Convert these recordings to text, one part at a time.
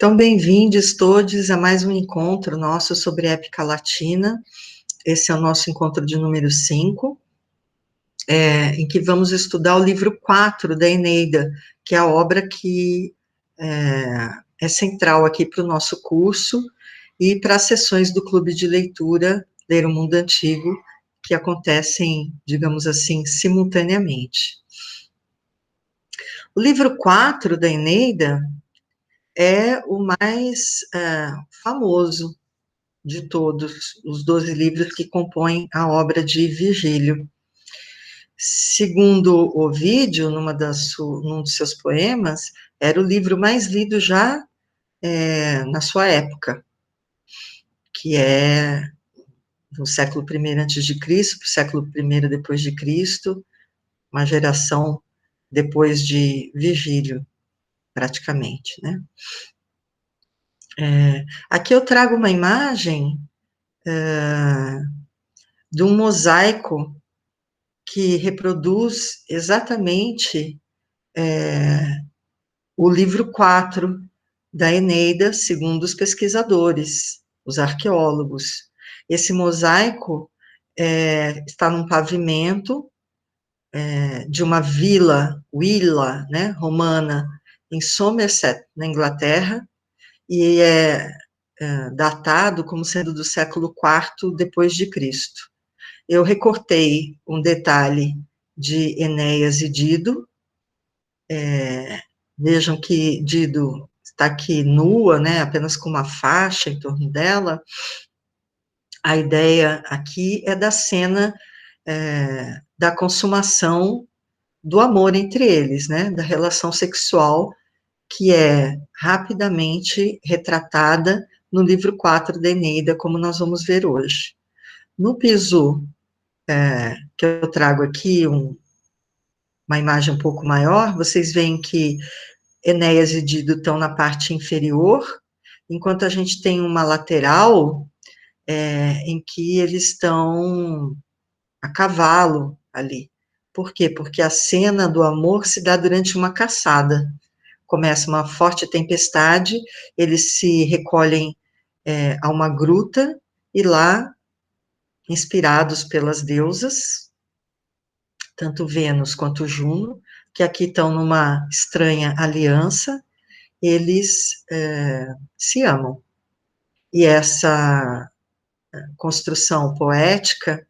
Então, bem-vindos todos a mais um encontro nosso sobre épica latina. Esse é o nosso encontro de número 5, em que vamos estudar o livro 4 da Eneida, que é a obra que é central aqui para o nosso curso e para as sessões do Clube de Leitura Ler o Mundo Antigo, que acontecem, digamos assim, simultaneamente. O livro 4 da Eneida é o mais famoso de todos os 12 livros que compõem a obra de Virgílio. Segundo Ovídio, num dos seus poemas, era o livro mais lido já na sua época, que é no século I a.C., para o século I depois de Cristo, uma geração depois de Virgílio, praticamente, né? Aqui eu trago uma imagem de um mosaico que reproduz exatamente o livro 4 da Eneida, segundo os pesquisadores, os arqueólogos. Esse mosaico está num pavimento de uma vila né, romana, em Somerset, na Inglaterra, e é datado como sendo do século IV depois de Cristo. Eu recortei um detalhe de Enéas e Dido. Vejam que Dido está aqui nua, né, apenas com uma faixa em torno dela. A ideia aqui é da cena da consumação do amor entre eles, né, da relação sexual, que é rapidamente retratada no livro 4 da Eneida, como nós vamos ver hoje. No piso que eu trago aqui, uma imagem um pouco maior, vocês veem que Enéas e Dido estão na parte inferior, enquanto a gente tem uma lateral em que eles estão a cavalo ali. Por quê? Porque a cena do amor se dá durante uma caçada. Começa uma forte tempestade, eles se recolhem a uma gruta, e lá, inspirados pelas deusas, tanto Vênus quanto Juno, que aqui estão numa estranha aliança, eles se amam. E essa construção poética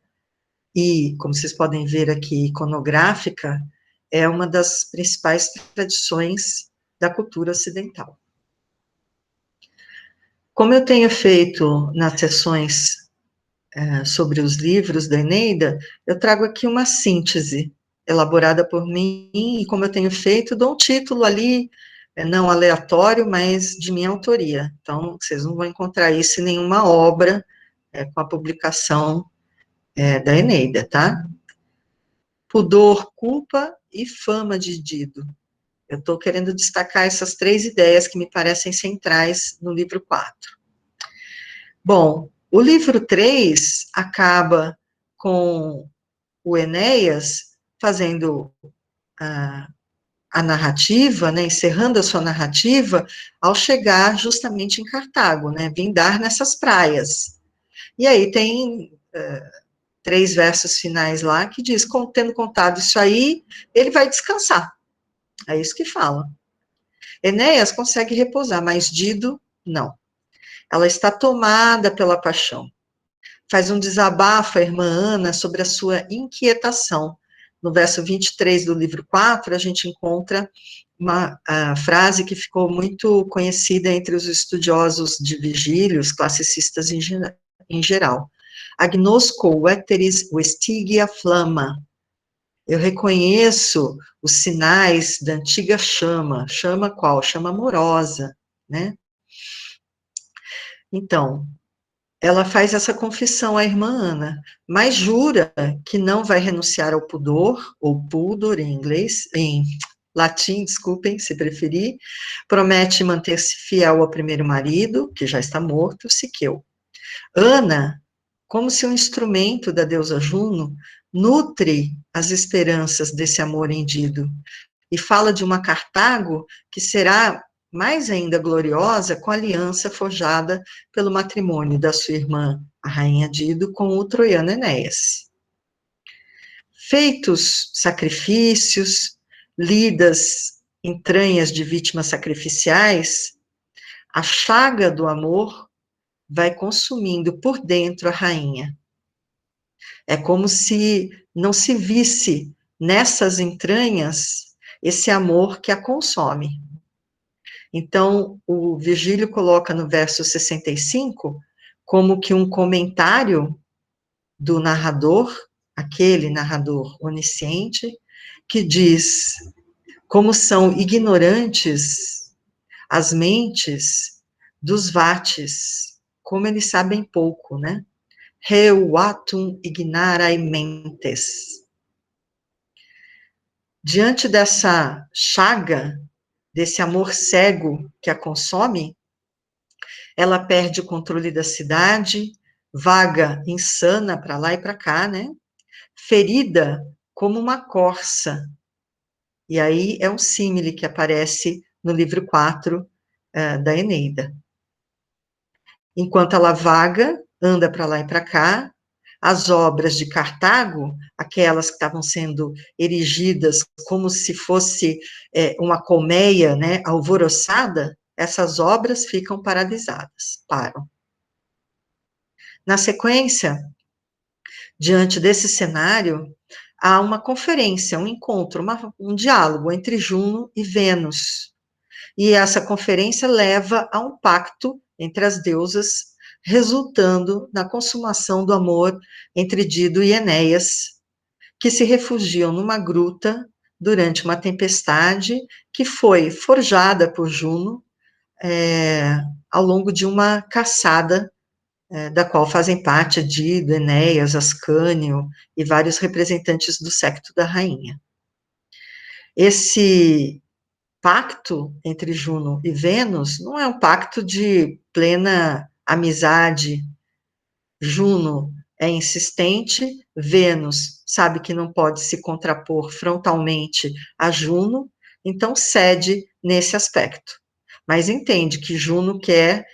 e, como vocês podem ver aqui, iconográfica, é uma das principais tradições da cultura ocidental. Como eu tenho feito nas sessões sobre os livros da Eneida, eu trago aqui uma síntese elaborada por mim, e como eu tenho feito, dou um título ali, não aleatório, mas de minha autoria. Então, vocês não vão encontrar isso em nenhuma obra com a publicação da Eneida, tá? Pudor, culpa e fama de Dido. Eu estou querendo destacar essas 3 ideias que me parecem centrais no livro 4. Bom, o livro 3 acaba com o Enéas fazendo a narrativa, né, encerrando a sua narrativa, ao chegar justamente em Cartago, né, vindar nessas praias. E aí tem 3 versos finais lá que diz, tendo contado isso aí, ele vai descansar. É isso que fala. Enéas consegue repousar, mas Dido, não. Ela está tomada pela paixão. Faz um desabafo a irmã Ana sobre a sua inquietação. No verso 23 do livro 4, a gente encontra uma frase que ficou muito conhecida entre os estudiosos de Virgílio, os classicistas em geral. Agnosco veteris vestigia flama. Eu reconheço os sinais da antiga chama. Chama qual? Chama amorosa, né? Então, ela faz essa confissão à irmã Ana, mas jura que não vai renunciar ao pudor, ou pudor em inglês, em latim, desculpem, se preferir, promete manter-se fiel ao primeiro marido, que já está morto, Siqueu. Ana, como se um instrumento da deusa Juno, nutre as esperanças desse amor em Dido, e fala de uma Cartago que será mais ainda gloriosa com a aliança forjada pelo matrimônio da sua irmã, a rainha Dido, com o troiano Enéas. Feitos sacrifícios, lidas entranhas de vítimas sacrificiais, a chaga do amor vai consumindo por dentro a rainha. É como se não se visse nessas entranhas esse amor que a consome. Então, o Virgílio coloca no verso 65 como que um comentário do narrador, aquele narrador onisciente, que diz como são ignorantes as mentes dos vates, como eles sabem pouco, né? Reuatum ignarae mentes. Diante dessa chaga, desse amor cego que a consome, ela perde o controle da cidade, vaga insana para lá e para cá, né? Ferida como uma corça. E aí é um símile que aparece no livro 4 da Eneida. Enquanto ela vaga, anda para lá e para cá, as obras de Cartago, aquelas que estavam sendo erigidas como se fosse uma colmeia, né, alvoroçada, essas obras ficam paralisadas, param. Na sequência, diante desse cenário, há uma conferência, um encontro, um diálogo entre Juno e Vênus. E essa conferência leva a um pacto entre as deusas, resultando na consumação do amor entre Dido e Enéas, que se refugiam numa gruta durante uma tempestade que foi forjada por Juno ao longo de uma caçada da qual fazem parte Dido, Enéas, Ascânio e vários representantes do séquito da rainha. Esse pacto entre Juno e Vênus não é um pacto de plena amizade. Juno é insistente, Vênus sabe que não pode se contrapor frontalmente a Juno, então cede nesse aspecto. Mas entende que Juno quer,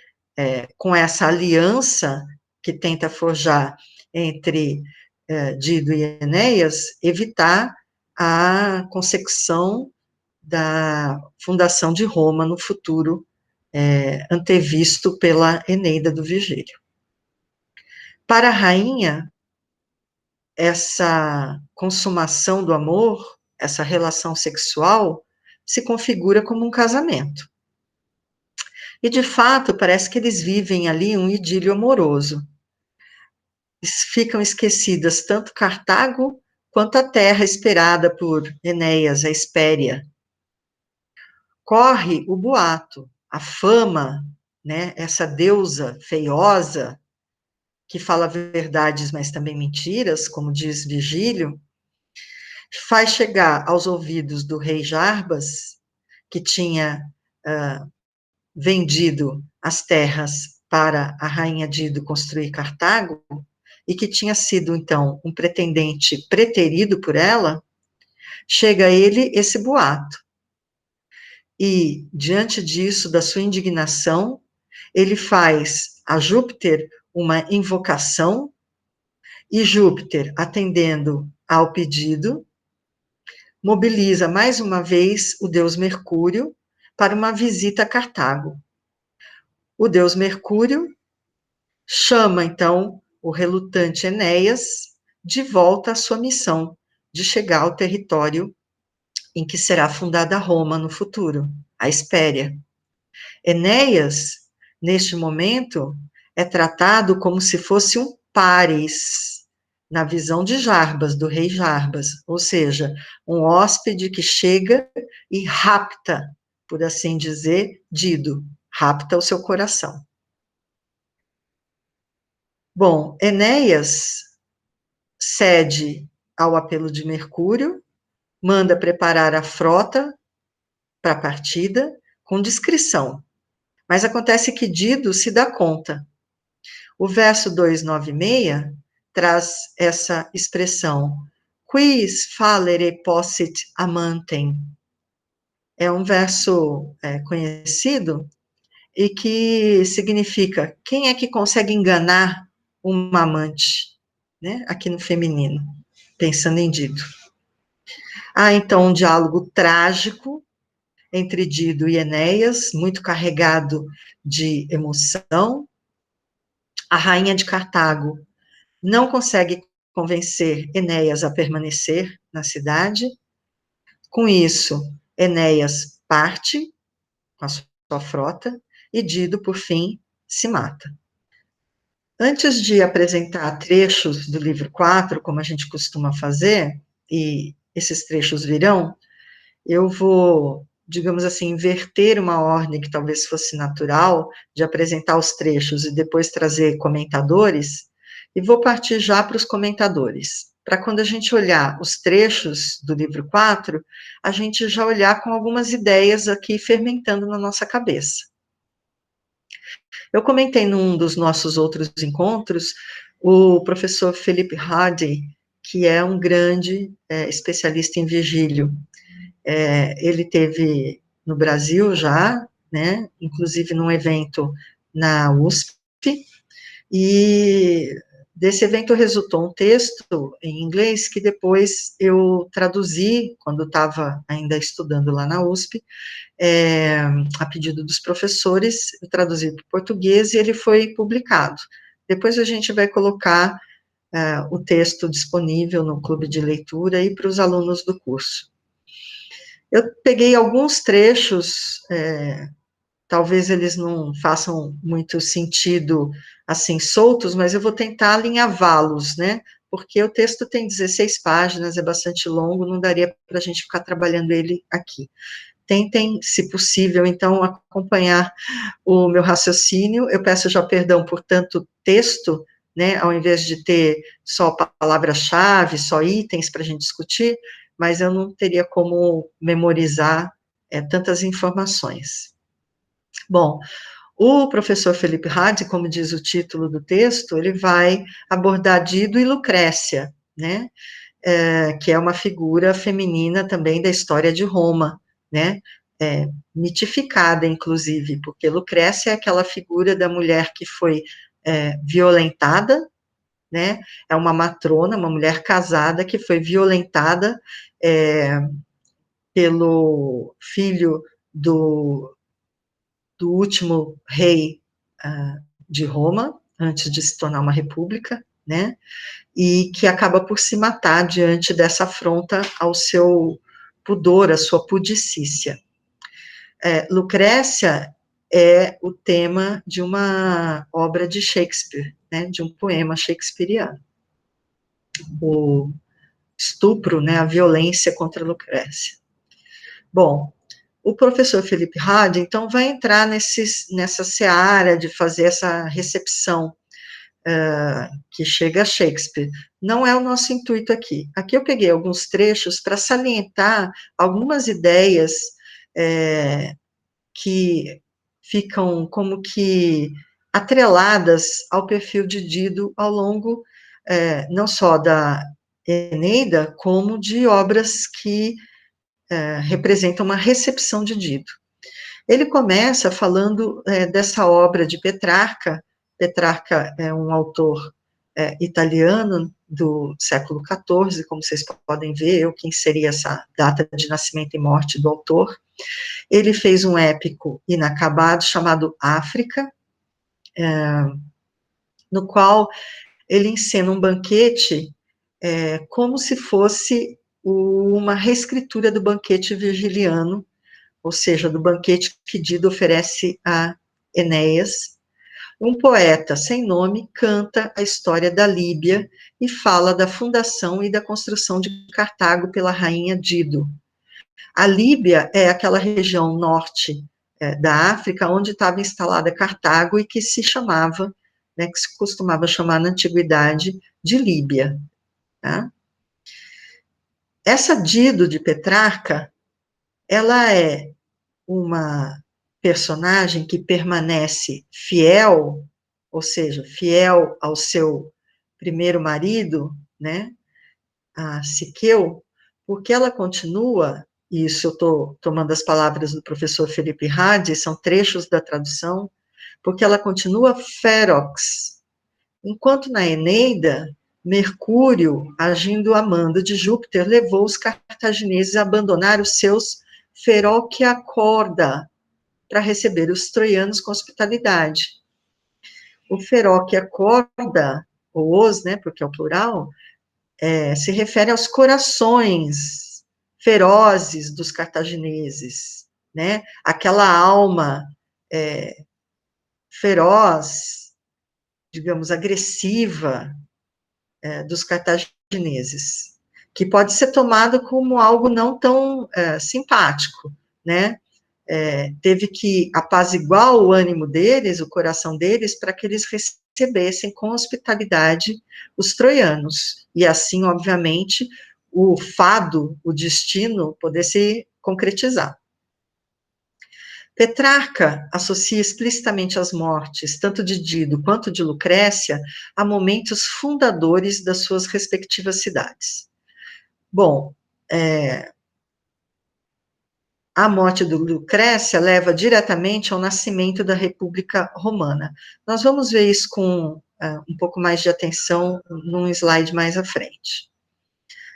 com essa aliança que tenta forjar entre Dido e Enéas, evitar a consecução da fundação de Roma no futuro, antevisto pela Eneida do Virgílio. Para a rainha, essa consumação do amor, essa relação sexual, se configura como um casamento. E, de fato, parece que eles vivem ali um idílio amoroso. Ficam esquecidas tanto Cartago quanto a terra esperada por Enéas, a Hespéria. Corre o boato, a fama, né, essa deusa feiosa, que fala verdades, mas também mentiras, como diz Virgílio, faz chegar aos ouvidos do rei Jarbas, que tinha vendido as terras para a rainha Dido construir Cartago, e que tinha sido, então, um pretendente preterido por ela, chega a ele esse boato. E, diante disso, da sua indignação, ele faz a Júpiter uma invocação, e Júpiter, atendendo ao pedido, mobiliza mais uma vez o deus Mercúrio para uma visita a Cartago. O deus Mercúrio chama, então, o relutante Enéas de volta à sua missão de chegar ao território em que será fundada Roma no futuro, a Hespéria. Enéas, neste momento, é tratado como se fosse um pares, na visão de Jarbas, do rei Jarbas, ou seja, um hóspede que chega e rapta, por assim dizer, Dido, rapta o seu coração. Bom, Enéas cede ao apelo de Mercúrio, manda preparar a frota para a partida, com discrição. Mas acontece que Dido se dá conta. O verso 296 traz essa expressão, quis fallere possit amantem. é um verso conhecido e que significa: quem é que consegue enganar uma amante? Né? Aqui no feminino, pensando em Dido. Há, então, um diálogo trágico entre Dido e Enéas, muito carregado de emoção. A rainha de Cartago não consegue convencer Enéas a permanecer na cidade. Com isso, Enéas parte com a sua frota e Dido, por fim, se mata. Antes de apresentar trechos do livro 4, como a gente costuma fazer, e esses trechos virão, eu vou, digamos assim, inverter uma ordem que talvez fosse natural, de apresentar os trechos e depois trazer comentadores, e vou partir já para os comentadores, para quando a gente olhar os trechos do livro 4, a gente já olhar com algumas ideias aqui fermentando na nossa cabeça. Eu comentei num dos nossos outros encontros, o professor Felipe Hardy, que é um grande especialista em Virgílio. Ele teve no Brasil já, né, inclusive num evento na USP, e desse evento resultou um texto em inglês que depois eu traduzi, quando estava ainda estudando lá na USP, a pedido dos professores, eu traduzi para o português e ele foi publicado. Depois a gente vai colocar o texto disponível no clube de leitura e para os alunos do curso. Eu peguei alguns trechos, talvez eles não façam muito sentido, assim, soltos, mas eu vou tentar alinhavá-los, né, porque o texto tem 16 páginas, é bastante longo, não daria para a gente ficar trabalhando ele aqui. Tentem, se possível, então, acompanhar o meu raciocínio. Eu peço já perdão por tanto texto, né, ao invés de ter só palavra-chave, só itens para a gente discutir, mas eu não teria como memorizar tantas informações. Bom, o professor Felipe Hardy, como diz o título do texto, ele vai abordar Dido e Lucrécia, né, que é uma figura feminina também da história de Roma, né, mitificada, inclusive, porque Lucrécia é aquela figura da mulher que foi violentada, né, é uma matrona, uma mulher casada que foi violentada pelo filho do último rei de Roma, antes de se tornar uma república, né, e que acaba por se matar diante dessa afronta ao seu pudor, à sua pudicícia. Lucrécia é o tema de uma obra de Shakespeare, né, de um poema shakespeariano. O estupro, né, a violência contra Lucrécia. Bom, o professor Felipe Hardy, então, vai entrar nessa seara de fazer essa recepção que chega a Shakespeare. Não é o nosso intuito aqui. Aqui eu peguei alguns trechos para salientar algumas ideias que ficam como que atreladas ao perfil de Dido ao longo não só da Eneida, como de obras que representam uma recepção de Dido. Ele começa falando dessa obra de Petrarca. Petrarca é um autor italiano do século XIV, como vocês podem ver, eu que inseri essa data de nascimento e morte do autor. Ele fez um épico inacabado chamado África, no qual ele encena um banquete como se fosse uma reescritura do banquete virgiliano, ou seja, do banquete que Dido oferece a Enéas. Um poeta sem nome canta a história da Líbia e fala da fundação e da construção de Cartago pela rainha Dido. A Líbia é aquela região norte da África onde estava instalada Cartago e que se chamava, né, que se costumava chamar na antiguidade de Líbia. Tá? Essa Dido de Petrarca, ela é uma personagem que permanece fiel, ou seja, fiel ao seu primeiro marido, né, a Siqueu, porque ela continua e isso eu estou tomando as palavras do professor Felipe Radi, são trechos da tradução, porque ela continua ferox, enquanto na Eneida, Mercúrio, agindo a mando de Júpiter, levou os cartagineses a abandonar os seus ferocia corda, para receber os troianos com hospitalidade. O ferocia corda, ou os, né, porque é o plural, se refere aos corações ferozes dos cartagineses, né? Aquela alma feroz, digamos, agressiva dos cartagineses, que pode ser tomado como algo não tão simpático, né? Teve que apaziguar o ânimo deles, o coração deles, para que eles recebessem com hospitalidade os troianos, e assim, obviamente, o fado, o destino, poder se concretizar. Petrarca associa explicitamente as mortes, tanto de Dido quanto de Lucrécia, a momentos fundadores das suas respectivas cidades. Bom, a morte de Lucrécia leva diretamente ao nascimento da República Romana. Nós vamos ver isso com um pouco mais de atenção num slide mais à frente.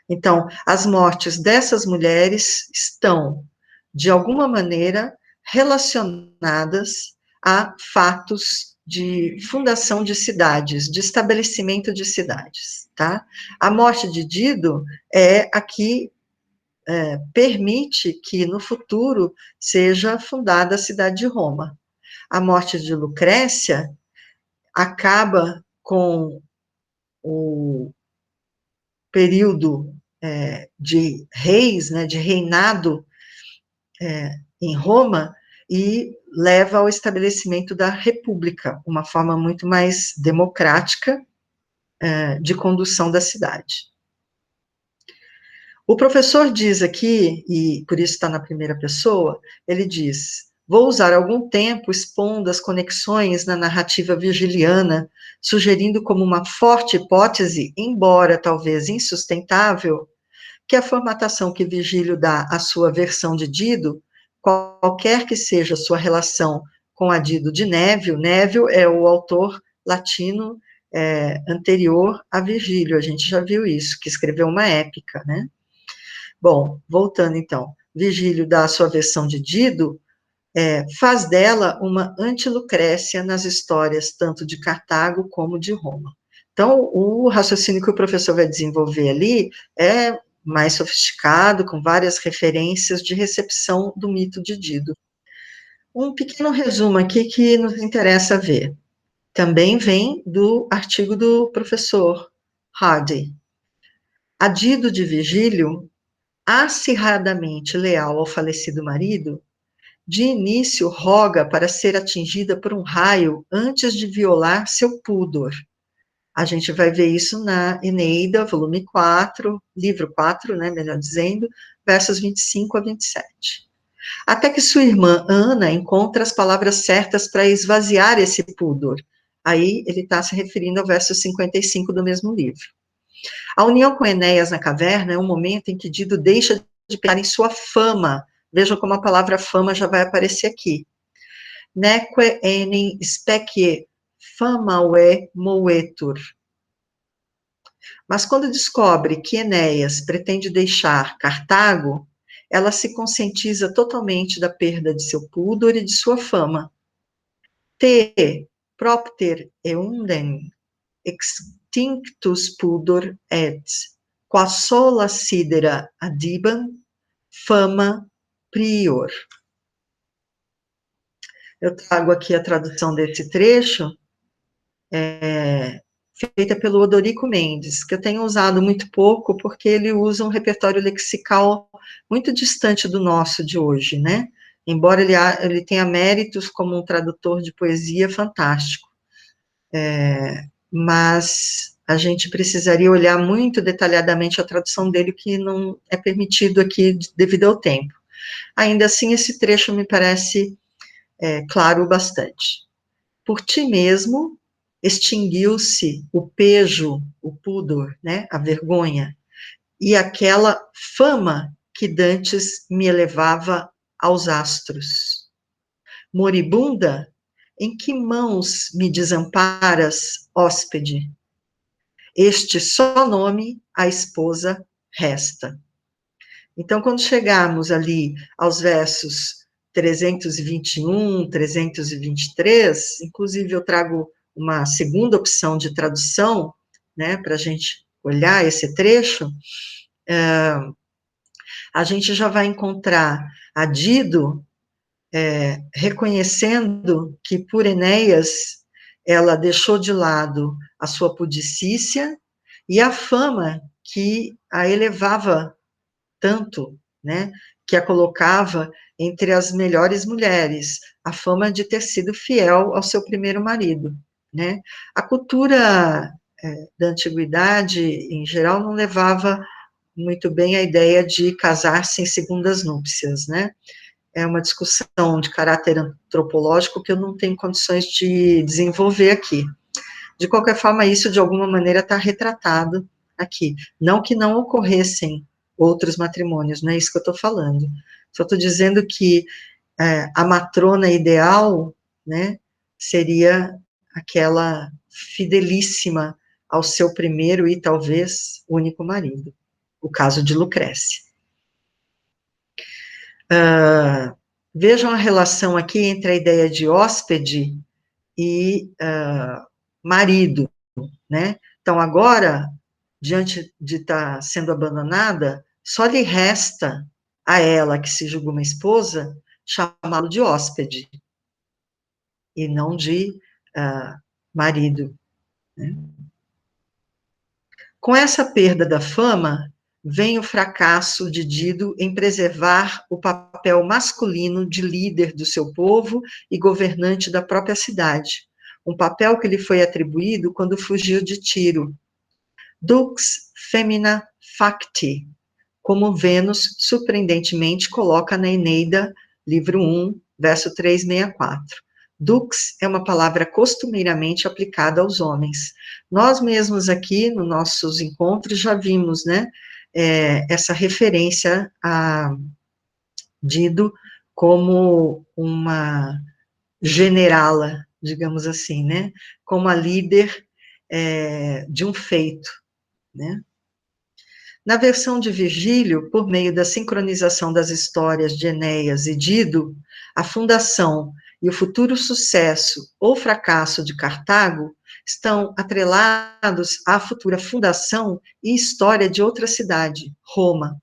Então, as mortes dessas mulheres estão, de alguma maneira, relacionadas a fatos de fundação de cidades, de estabelecimento de cidades, tá? A morte de Dido é a que permite que no futuro seja fundada a cidade de Roma. A morte de Lucrécia acaba com o período de reis, né, de reinado em Roma, e leva ao estabelecimento da república, uma forma muito mais democrática de condução da cidade. O professor diz aqui, e por isso está na primeira pessoa, ele diz: vou usar algum tempo expondo as conexões na narrativa virgiliana, sugerindo como uma forte hipótese, embora talvez insustentável, que a formatação que Virgílio dá à sua versão de Dido, qualquer que seja sua relação com a Dido de Névio, Névio é o autor latino anterior a Virgílio, a gente já viu isso, que escreveu uma épica, né? Bom, voltando então, Virgílio dá a sua versão de Dido, faz dela uma anti-Lucrécia nas histórias tanto de Cartago como de Roma. Então, o raciocínio que o professor vai desenvolver ali é mais sofisticado, com várias referências de recepção do mito de Dido. Um pequeno resumo aqui que nos interessa ver. Também vem do artigo do professor Hardy. A Dido de Virgílio, acirradamente leal ao falecido marido, de início roga para ser atingida por um raio antes de violar seu pudor. A gente vai ver isso na Eneida, volume 4, livro 4, né, melhor dizendo, versos 25 a 27. Até que sua irmã Ana encontra as palavras certas para esvaziar esse pudor. Aí ele está se referindo ao verso 55 do mesmo livro. A união com Enéas na caverna é um momento em que Dido deixa de pensar em sua fama. Vejam como a palavra fama já vai aparecer aqui. Neque enim specie famae moetur. Mas quando descobre que Enéas pretende deixar Cartago, ela se conscientiza totalmente da perda de seu pudor e de sua fama. Te propter eundem extinctus pudor et, qua sola sidera adibam fama prior. Eu trago aqui a tradução desse trecho, feita pelo Odorico Mendes, que eu tenho usado muito pouco, porque ele usa um repertório lexical muito distante do nosso de hoje, né? Embora ele tenha méritos como um tradutor de poesia fantástico. Mas a gente precisaria olhar muito detalhadamente a tradução dele, que não é permitido aqui devido ao tempo. Ainda assim, esse trecho me parece claro bastante. Por ti mesmo extinguiu-se o pejo, o pudor, né, a vergonha, e aquela fama que dantes me elevava aos astros. Moribunda, em que mãos me desamparas, hóspede? Este só nome a esposa resta. Então, quando chegarmos ali aos versos 321, 323, inclusive eu trago uma segunda opção de tradução, né, para a gente olhar esse trecho, a gente já vai encontrar a Dido reconhecendo que por Enéas ela deixou de lado a sua pudicícia e a fama que a elevava tanto, né, que a colocava entre as melhores mulheres, a fama de ter sido fiel ao seu primeiro marido, né. A cultura da antiguidade, em geral, não levava muito bem a ideia de casar-se em segundas núpcias, né. É uma discussão de caráter antropológico que eu não tenho condições de desenvolver aqui. De qualquer forma, isso de alguma maneira está retratado aqui. Não que não ocorressem outros matrimônios, não é isso que eu estou falando. Só estou dizendo que a matrona ideal, né, seria aquela fidelíssima ao seu primeiro e talvez único marido. O caso de Lucrécia. Vejam a relação aqui entre a ideia de hóspede e marido, né? Então, agora, diante de estar sendo abandonada, só lhe resta a ela, que se julga uma esposa, chamá-lo de hóspede, e não de marido. Né? Com essa perda da fama, vem o fracasso de Dido em preservar o papel masculino de líder do seu povo e governante da própria cidade, um papel que lhe foi atribuído quando fugiu de Tiro. Dux femina facti, como Vênus surpreendentemente coloca na Eneida, livro 1, verso 364. Dux é uma palavra costumeiramente aplicada aos homens. Nós mesmos aqui, nos nossos encontros, já vimos, né, essa referência a Dido como uma generala, digamos assim, né, como a líder de um feito, né. Na versão de Virgílio, por meio da sincronização das histórias de Enéas e Dido, a fundação e o futuro sucesso ou fracasso de Cartago estão atrelados à futura fundação e história de outra cidade, Roma.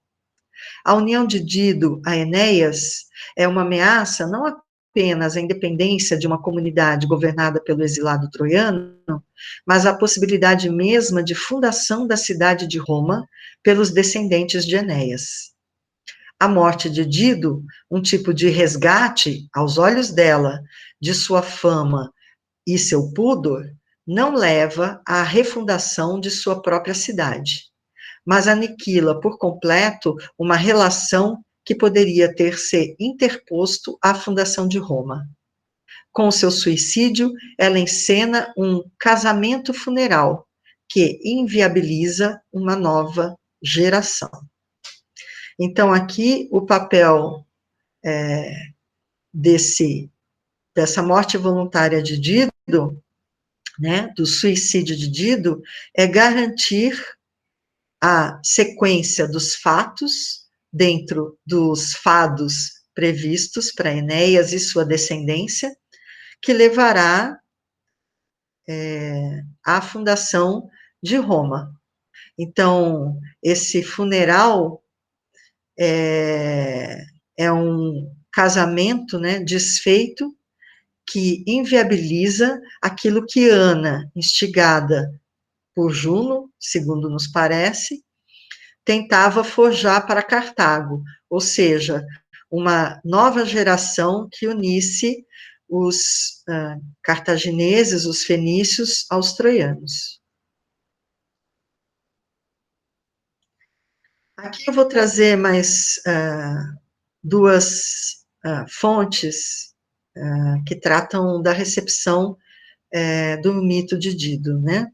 A união de Dido a Enéas é uma ameaça não apenas à independência de uma comunidade governada pelo exilado troiano, mas à possibilidade mesma de fundação da cidade de Roma pelos descendentes de Enéas. A morte de Dido, um tipo de resgate, aos olhos dela, de sua fama e seu pudor, não leva à refundação de sua própria cidade, mas aniquila por completo uma relação que poderia ter se interposto à fundação de Roma. Com seu suicídio, ela encena um casamento funeral que inviabiliza uma nova geração. Então, aqui, o papel dessa morte voluntária de Dido, né, do suicídio de Dido, é garantir a sequência dos fatos dentro dos fados previstos para Enéas e sua descendência, que levará à fundação de Roma. Então, esse funeral é um casamento, né, desfeito, que inviabiliza aquilo que Ana, instigada por Juno, segundo nos parece, tentava forjar para Cartago, ou seja, uma nova geração que unisse os cartagineses, os fenícios, aos troianos. Aqui eu vou trazer mais duas fontes que tratam da recepção do mito de Dido, né?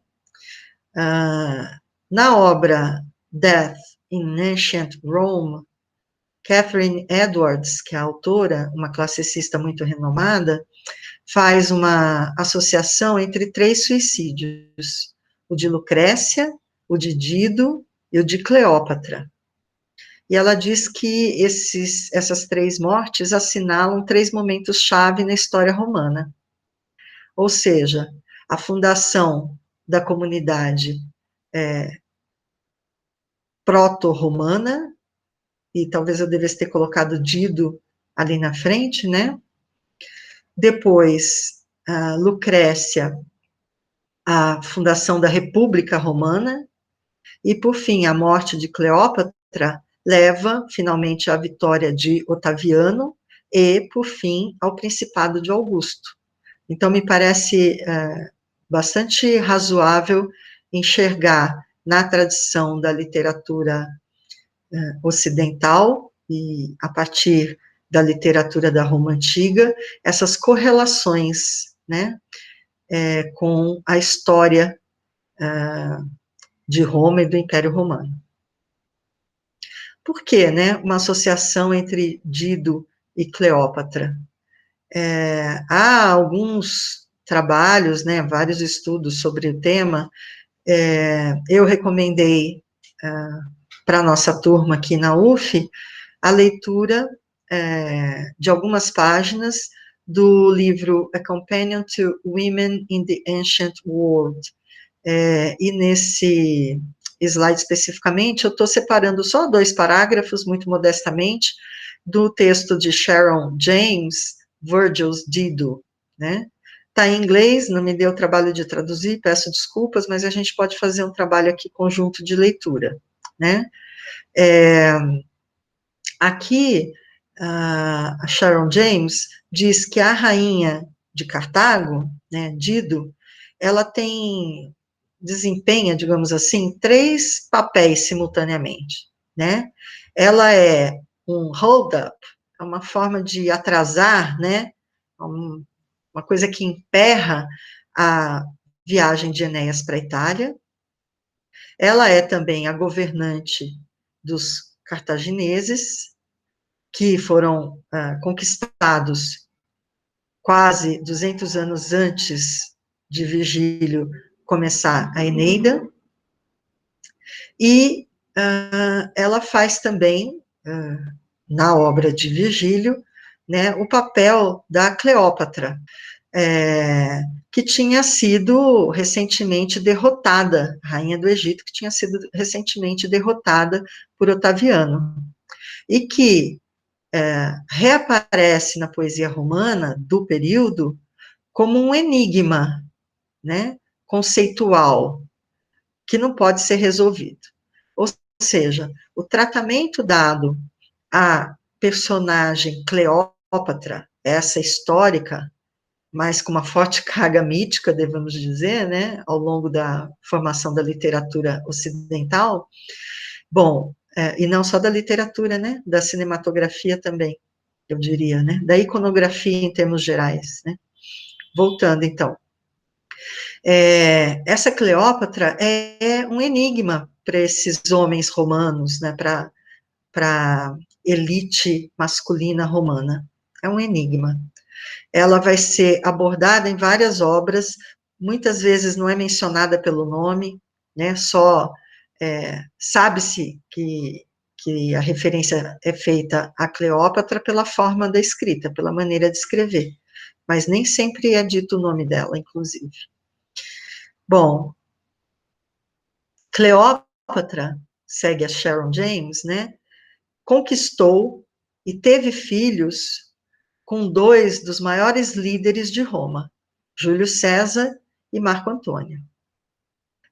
Na obra Death in Ancient Rome, Catherine Edwards, que é a autora, uma classicista muito renomada, faz uma associação entre 3 suicídios, o de Lucrécia, o de Dido e o de Cleópatra. E ela diz que essas 3 mortes assinalam 3 momentos-chave na história romana. Ou seja, a fundação da comunidade proto-romana, e talvez eu devesse ter colocado Dido ali na frente, né? Depois, Lucrécia, a fundação da República Romana, e, por fim, a morte de Cleópatra leva, finalmente, à vitória de Otaviano e, por fim, ao Principado de Augusto. Então, me parece bastante razoável enxergar na tradição da literatura ocidental e a partir da literatura da Roma Antiga, essas correlações, né, com a história de Roma e do Império Romano. Por que, né, uma associação entre Dido e Cleópatra? Há alguns trabalhos, né, vários estudos sobre o tema. Eu recomendei para a nossa turma aqui na UF a leitura de algumas páginas do livro A Companion to Women in the Ancient World. E nesse slide especificamente, eu estou separando só 2 parágrafos, muito modestamente, do texto de Sharon James, Virgil's Dido, né? Está em inglês, não me deu o trabalho de traduzir, peço desculpas, mas a gente pode fazer um trabalho aqui conjunto de leitura, né? Aqui, a Sharon James diz que a rainha de Cartago, né, Dido, ela desempenha, digamos assim, 3 papéis simultaneamente, né? Ela é um hold-up, é uma forma de atrasar, né? Uma coisa que emperra a viagem de Enéas para a Itália. Ela é também a governante dos cartagineses, que foram conquistados quase 200 anos antes de Virgílio começar a Eneida, e ela faz também, na obra de Virgílio, né, o papel da Cleópatra, que tinha sido recentemente derrotada, rainha do Egito, que tinha sido recentemente derrotada por Otaviano, e que reaparece na poesia romana do período como um enigma, né, conceitual, que não pode ser resolvido. Ou seja, o tratamento dado à personagem Cleópatra, essa histórica, mas com uma forte carga mítica, devemos dizer, né, ao longo da formação da literatura ocidental, bom, e não só da literatura, né, da cinematografia também, eu diria, né, da iconografia em termos gerais, né. Voltando, então, essa Cleópatra é um enigma para esses homens romanos, né, para a elite masculina romana, é um enigma. Ela vai ser abordada em várias obras, muitas vezes não é mencionada pelo nome, né, só sabe-se que a referência é feita a Cleópatra pela forma da escrita, pela maneira de escrever, mas nem sempre é dito o nome dela, inclusive. Bom, Cleópatra, segue a Sharon James, né, conquistou e teve filhos com 2 dos maiores líderes de Roma, Júlio César e Marco Antônio.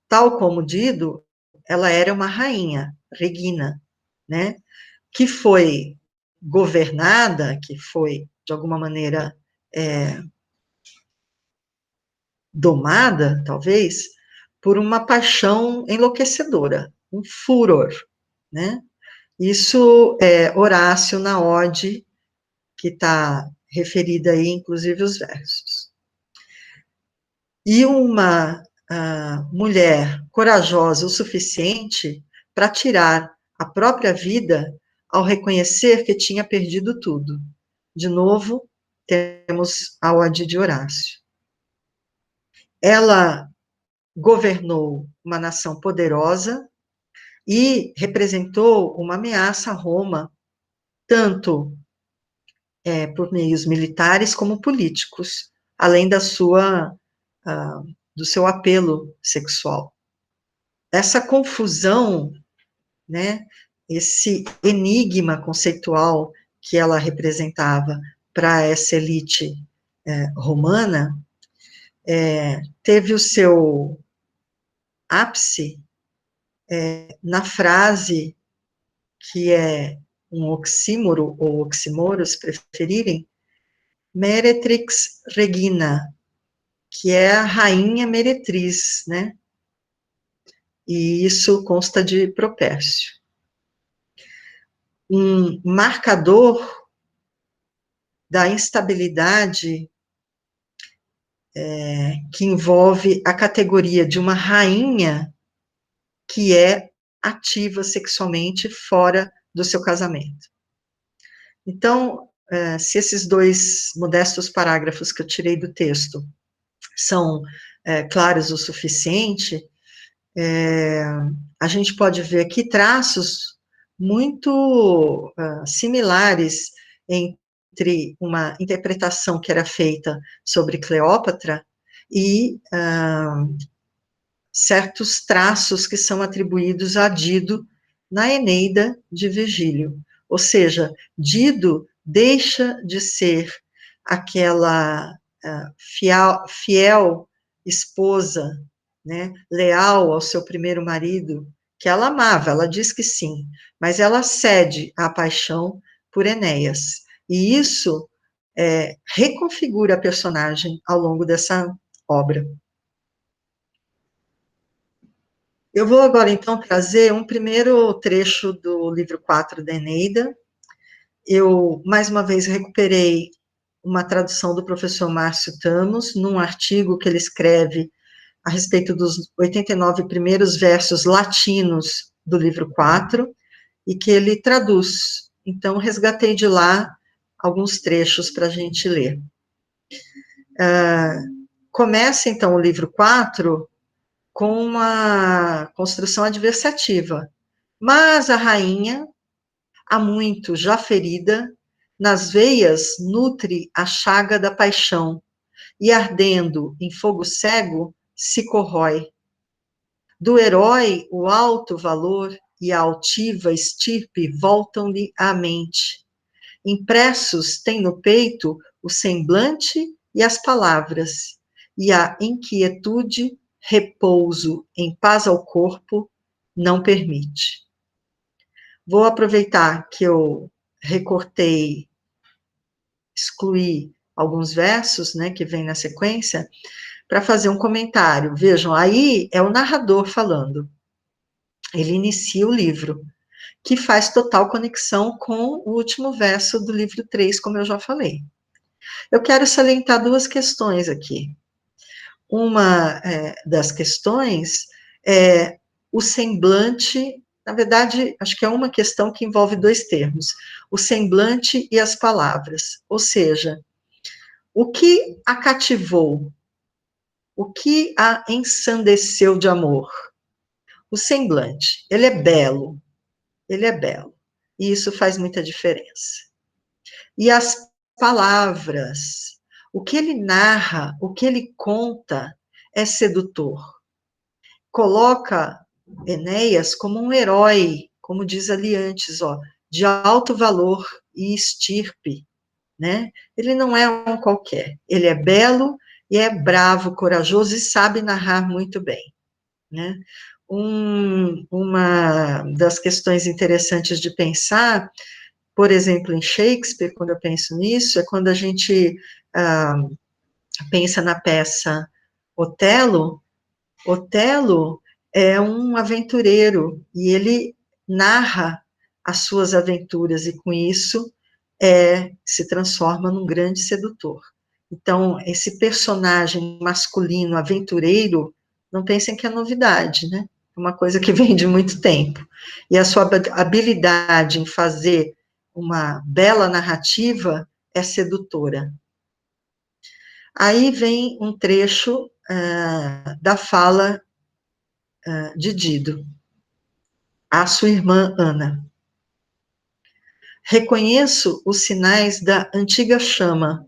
Tal como Dido, ela era uma rainha, Regina, né, que foi governada, que foi, de alguma maneira, domada, talvez, por uma paixão enlouquecedora, um furor, né? Isso é Horácio na Ode, que está referida aí, inclusive, os versos. E uma mulher corajosa o suficiente para tirar a própria vida ao reconhecer que tinha perdido tudo. De novo, temos a ode de Horácio. Ela governou uma nação poderosa e representou uma ameaça a Roma, tanto por meios militares como políticos, além do seu apelo sexual. Essa confusão, né, esse enigma conceitual que ela representava para essa elite romana, teve o seu ápice na frase que é um oxímoro, ou oxímoro, se preferirem, Meretrix Regina, que é a rainha meretriz, né? E isso consta de Propércio. Um marcador da instabilidade que envolve a categoria de uma rainha que é ativa sexualmente fora do seu casamento. Então, se esses 2 modestos parágrafos que eu tirei do texto são claros o suficiente, a gente pode ver aqui traços muito similares entre uma interpretação que era feita sobre Cleópatra e certos traços que são atribuídos a Dido na Eneida de Virgílio. Ou seja, Dido deixa de ser aquela fiel esposa, né, leal ao seu primeiro marido, que ela amava, ela diz que sim, mas ela cede à paixão por Enéas. E isso reconfigura a personagem ao longo dessa obra. Eu vou agora, então, trazer um primeiro trecho do livro 4 da Eneida. Eu, mais uma vez, recuperei uma tradução do professor Márcio Tamos, num artigo que ele escreve a respeito dos 89 primeiros versos latinos do livro 4, e que ele traduz. Então, resgatei de lá alguns trechos para a gente ler. Começa, então, o livro 4 com uma construção adversativa. Mas a rainha, há muito já ferida, nas veias nutre a chaga da paixão, e ardendo em fogo cego, se corrói. Do herói o alto valor e a altiva estirpe voltam-lhe à mente. Impressos tem no peito o semblante e as palavras, e a inquietude, repouso em paz ao corpo, não permite. Vou aproveitar que eu recortei, excluí alguns versos, né, que vem na sequência, para fazer um comentário. Vejam, aí é o narrador falando. Ele inicia o livro, que faz total conexão com o último verso do livro 3, como eu já falei. Eu quero salientar 2 questões aqui. Uma das questões é o semblante, na verdade, acho que é uma questão que envolve 2 termos, o semblante e as palavras, ou seja, o que a cativou, o que a ensandeceu de amor? O semblante, ele é belo, e isso faz muita diferença. E as palavras, o que ele narra, o que ele conta, é sedutor. Coloca Enéas como um herói, como diz ali antes, ó, de alto valor e estirpe, né? Ele não é um qualquer, ele é belo e é bravo, corajoso e sabe narrar muito bem, né? Uma das questões interessantes de pensar, por exemplo, em Shakespeare, quando eu penso nisso, é quando a gente pensa na peça Otelo. Otelo é um aventureiro e ele narra as suas aventuras e com isso se transforma num grande sedutor. Então, esse personagem masculino aventureiro, não pensem que é novidade, né? uma coisa que vem de muito tempo. E a sua habilidade em fazer uma bela narrativa é sedutora. Aí vem um trecho da fala de Dido, à sua irmã Ana. Reconheço os sinais da antiga chama,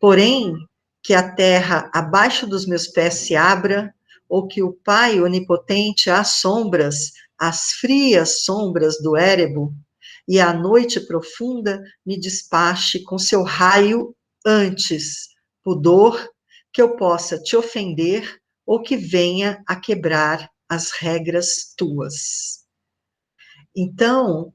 porém, que a terra abaixo dos meus pés se abra, ou que o Pai onipotente às sombras, às frias sombras do Érebo, e a noite profunda me despache com seu raio antes, pudor, que eu possa te ofender ou que venha a quebrar as regras tuas. Então,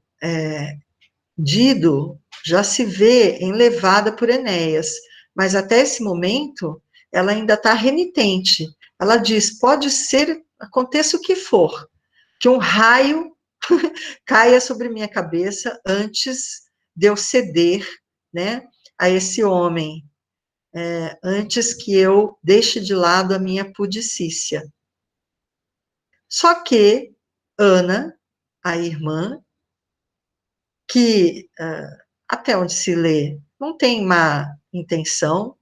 Dido já se vê enlevada por Enéas, mas até esse momento ela ainda está renitente. Ela diz: pode ser, aconteça o que for, que um raio caia sobre minha cabeça antes de eu ceder, né, a esse homem, antes que eu deixe de lado a minha pudicícia. Só que Ana, a irmã, que até onde se lê, não tem má intenção,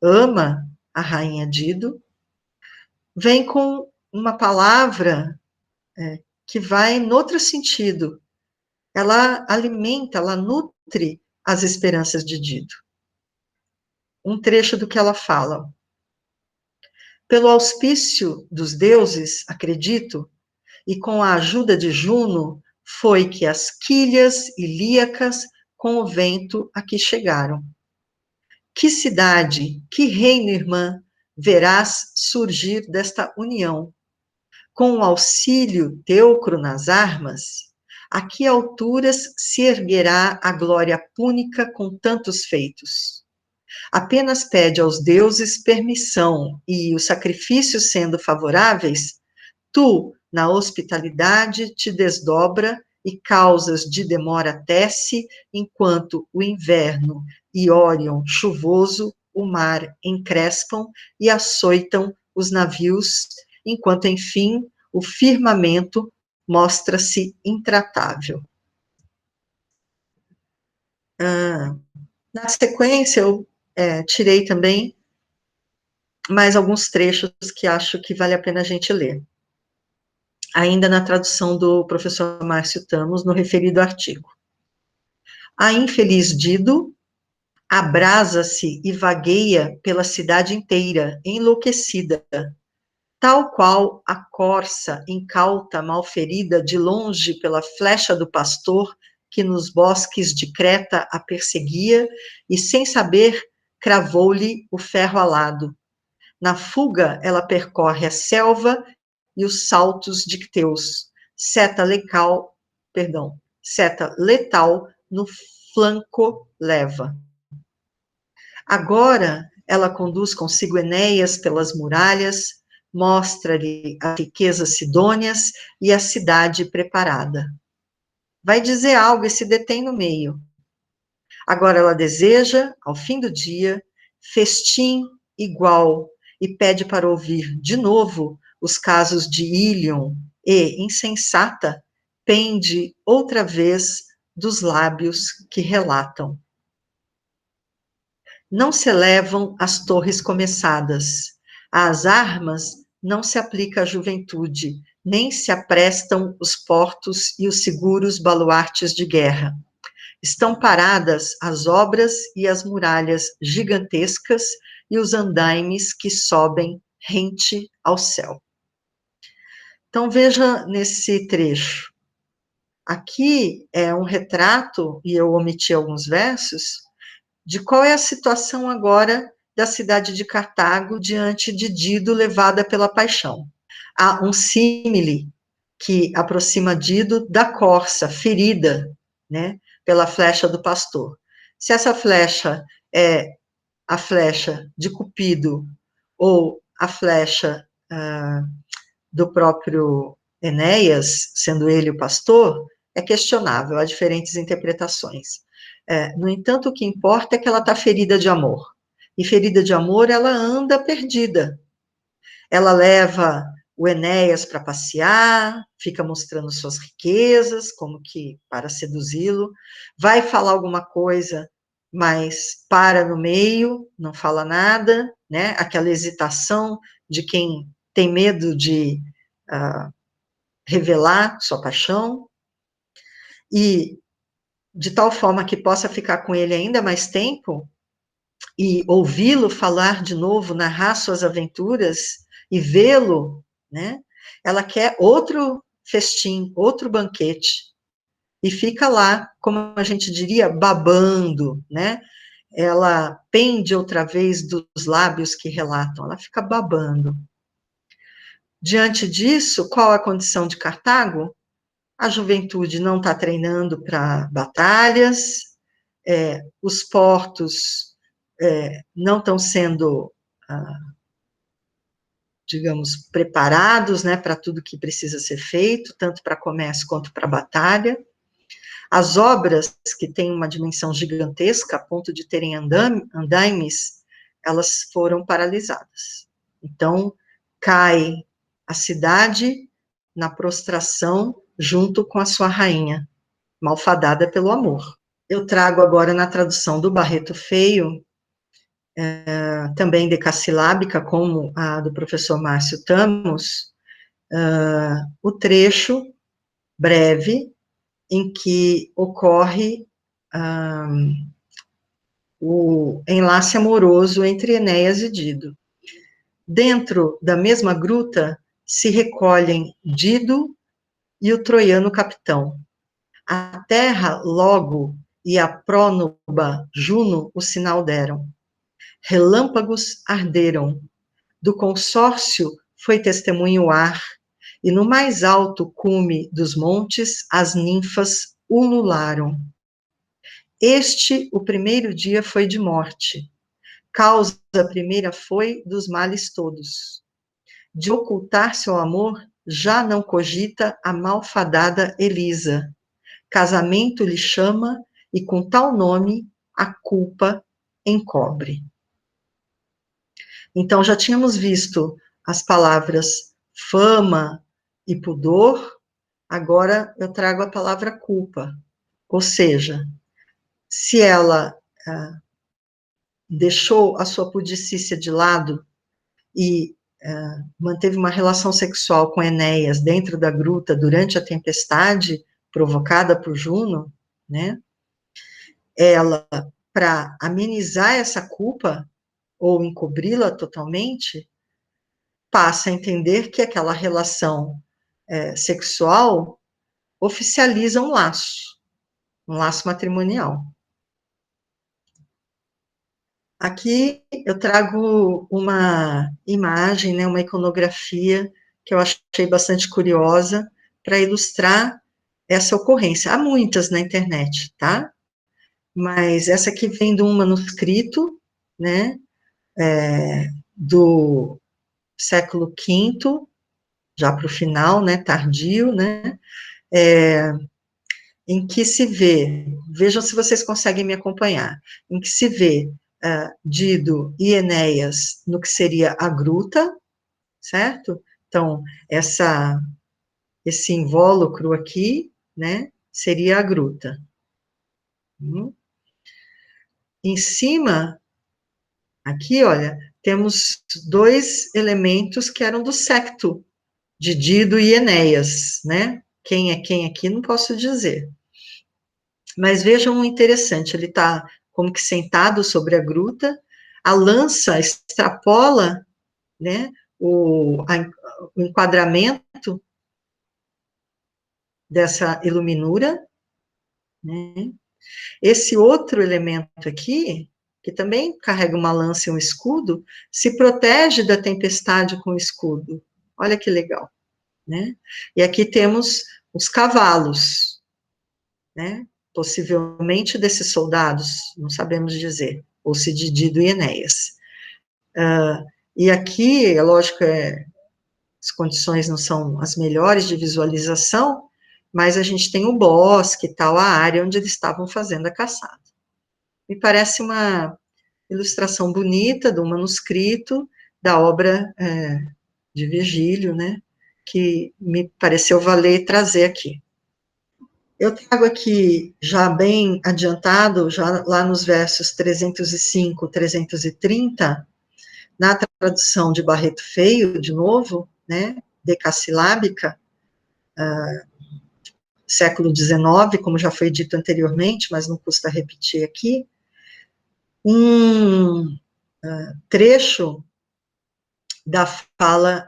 ama a rainha Dido, vem com uma palavra que vai em outro sentido. Ela alimenta, ela nutre as esperanças de Dido. Um trecho do que ela fala. Pelo auspício dos deuses, acredito, e com a ajuda de Juno, foi que as quilhas ilíacas com o vento aqui chegaram. Que cidade, que reino, irmã, verás surgir desta união? Com o auxílio teucro nas armas, a que alturas se erguerá a glória púnica com tantos feitos? Apenas pede aos deuses permissão e, os sacrifícios sendo favoráveis, tu, na hospitalidade, te desdobra e causas de demora tece, enquanto o inverno e Órion chuvoso o mar encrespam e açoitam os navios, enquanto, enfim, o firmamento mostra-se intratável. Na sequência, eu tirei também mais alguns trechos que acho que vale a pena a gente ler. Ainda na tradução do professor Márcio Tamos, no referido artigo. A infeliz Dido abrasa-se e vagueia pela cidade inteira, enlouquecida, tal qual a corça incauta, malferida, de longe pela flecha do pastor, que nos bosques de Creta a perseguia, e sem saber, cravou-lhe o ferro alado. Na fuga, ela percorre a selva e os saltos de Cteus, seta letal no flanco leva. Agora, ela conduz consigo Enéas pelas muralhas, mostra-lhe as riquezas sidônias e a cidade preparada. Vai dizer algo e se detém no meio. Agora ela deseja, ao fim do dia, festim igual e pede para ouvir de novo os casos de Ílion e, insensata, pende outra vez dos lábios que relatam. Não se elevam as torres começadas, às armas não se aplica a juventude, nem se aprestam os portos e os seguros baluartes de guerra. Estão paradas as obras e as muralhas gigantescas e os andaimes que sobem rente ao céu. Então, veja nesse trecho. Aqui é um retrato, e eu omiti alguns versos, de qual é a situação agora da cidade de Cartago diante de Dido levada pela paixão. Há um símile que aproxima Dido da corça ferida, né, pela flecha do pastor. Se essa flecha é a flecha de Cupido ou a flecha do próprio Enéas, sendo ele o pastor, é questionável, há diferentes interpretações. No entanto, o que importa é que ela está ferida de amor. E ferida de amor, ela anda perdida. Ela leva o Enéas para passear, fica mostrando suas riquezas, como que para seduzi-lo, vai falar alguma coisa, mas para no meio, não fala nada, né? Aquela hesitação de quem tem medo de revelar sua paixão, e de tal forma que possa ficar com ele ainda mais tempo, e ouvi-lo falar de novo, narrar suas aventuras, e vê-lo, né? Ela quer outro festim, outro banquete, e fica lá, como a gente diria, babando, né? Ela pende outra vez dos lábios que relatam, ela fica babando. Diante disso, qual a condição de Cartago? A juventude não está treinando para batalhas, os portos não estão sendo, digamos, preparados, né, para tudo que precisa ser feito, tanto para comércio quanto para batalha. As obras, que têm uma dimensão gigantesca, a ponto de terem andaimes, elas foram paralisadas. Então, cai a cidade na prostração junto com a sua rainha, malfadada pelo amor. Eu trago agora na tradução do Barreto Feio, também decassilábica, como a do professor Márcio Tamos, o trecho breve em que ocorre o enlace amoroso entre Enéas e Dido. Dentro da mesma gruta se recolhem Dido e o troiano capitão. A terra logo e a prónuba Juno o sinal deram. Relâmpagos arderam. Do consórcio foi testemunho o ar, e no mais alto cume dos montes as ninfas ulularam. Este, o primeiro dia, foi de morte. Causa primeira foi dos males todos. De ocultar seu amor, já não cogita a malfadada Elisa. Casamento lhe chama, e com tal nome a culpa encobre. Então, já tínhamos visto as palavras fama e pudor, agora eu trago a palavra culpa. Ou seja, se ela deixou a sua pudicícia de lado e manteve uma relação sexual com Enéas dentro da gruta durante a tempestade provocada por Juno, né? Ela, para amenizar essa culpa, ou encobri-la totalmente, passa a entender que aquela relação sexual oficializa um laço matrimonial. Aqui eu trago uma imagem, né, uma iconografia que eu achei bastante curiosa para ilustrar essa ocorrência. Há muitas na internet, tá? Mas essa aqui vem de um manuscrito, né, do século V, já para o final, né, tardio, né, em que se vê, vejam se vocês conseguem me acompanhar, em que se vê Dido e Enéas no que seria a gruta, certo? Então, esse invólucro aqui, né, seria a gruta. Em cima, aqui, olha, temos dois elementos que eram do secto de Dido e Enéas, né? Quem é quem aqui, não posso dizer. Mas vejam o interessante, ele está como que sentado sobre a gruta, a lança extrapola, né, o enquadramento dessa iluminura, né? Esse outro elemento aqui, que também carrega uma lança e um escudo, se protege da tempestade com o escudo. Olha que legal, né? E aqui temos os cavalos, né? Possivelmente desses soldados, não sabemos dizer, ou se de Dido e Enéas. E aqui, é lógico, as condições não são as melhores de visualização, mas a gente tem o bosque e tal, a área onde eles estavam fazendo a caçada. Me parece uma ilustração bonita do manuscrito da obra de Virgílio, né? que me pareceu valer trazer aqui. Eu trago aqui, já bem adiantado, já lá nos versos 305, 330, na tradução de Barreto Feio, de novo, né, decassilábica, século XIX, como já foi dito anteriormente, mas não custa repetir aqui, um trecho da fala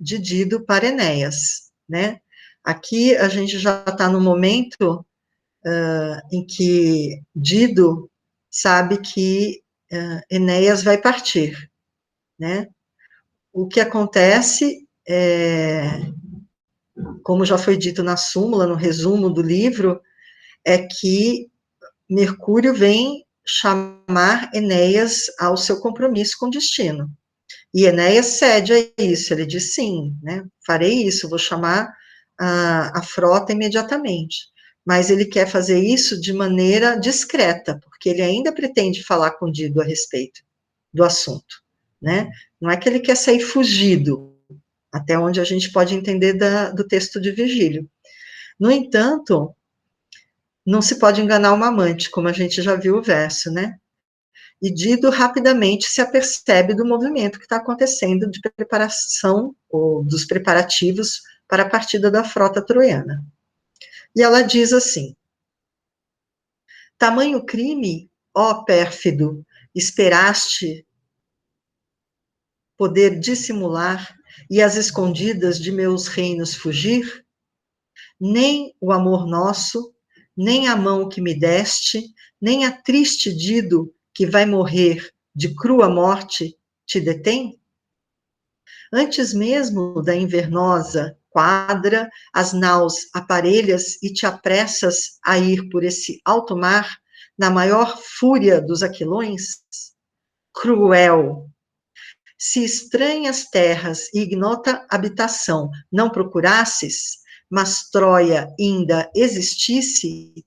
de Dido para Enéas, né? Aqui a gente já está no momento em que Dido sabe que Enéas vai partir, né? O que acontece como já foi dito na súmula, no resumo do livro, é que Mercúrio vem chamar Enéas ao seu compromisso com o destino. E Enéas cede a isso, ele diz sim, né, farei isso, vou chamar a frota imediatamente. Mas ele quer fazer isso de maneira discreta, porque ele ainda pretende falar com Dido a respeito do assunto, né? Não é que ele quer sair fugido, até onde a gente pode entender do texto de Virgílio. No entanto, não se pode enganar uma amante, como a gente já viu o verso, né? E Dido rapidamente se apercebe do movimento que está acontecendo de preparação, ou dos preparativos para a partida da frota troiana. E ela diz assim: tamanho crime, ó pérfido, esperaste poder dissimular e às escondidas de meus reinos fugir? Nem o amor nosso, nem a mão que me deste, nem a triste Dido que vai morrer de crua morte te detém? Antes mesmo da invernosa quadra, as naus aparelhas e te apressas a ir por esse alto mar, na maior fúria dos aquilões? Cruel! Se estranhas terras e ignota habitação não procurasses, mas Troia ainda existisse,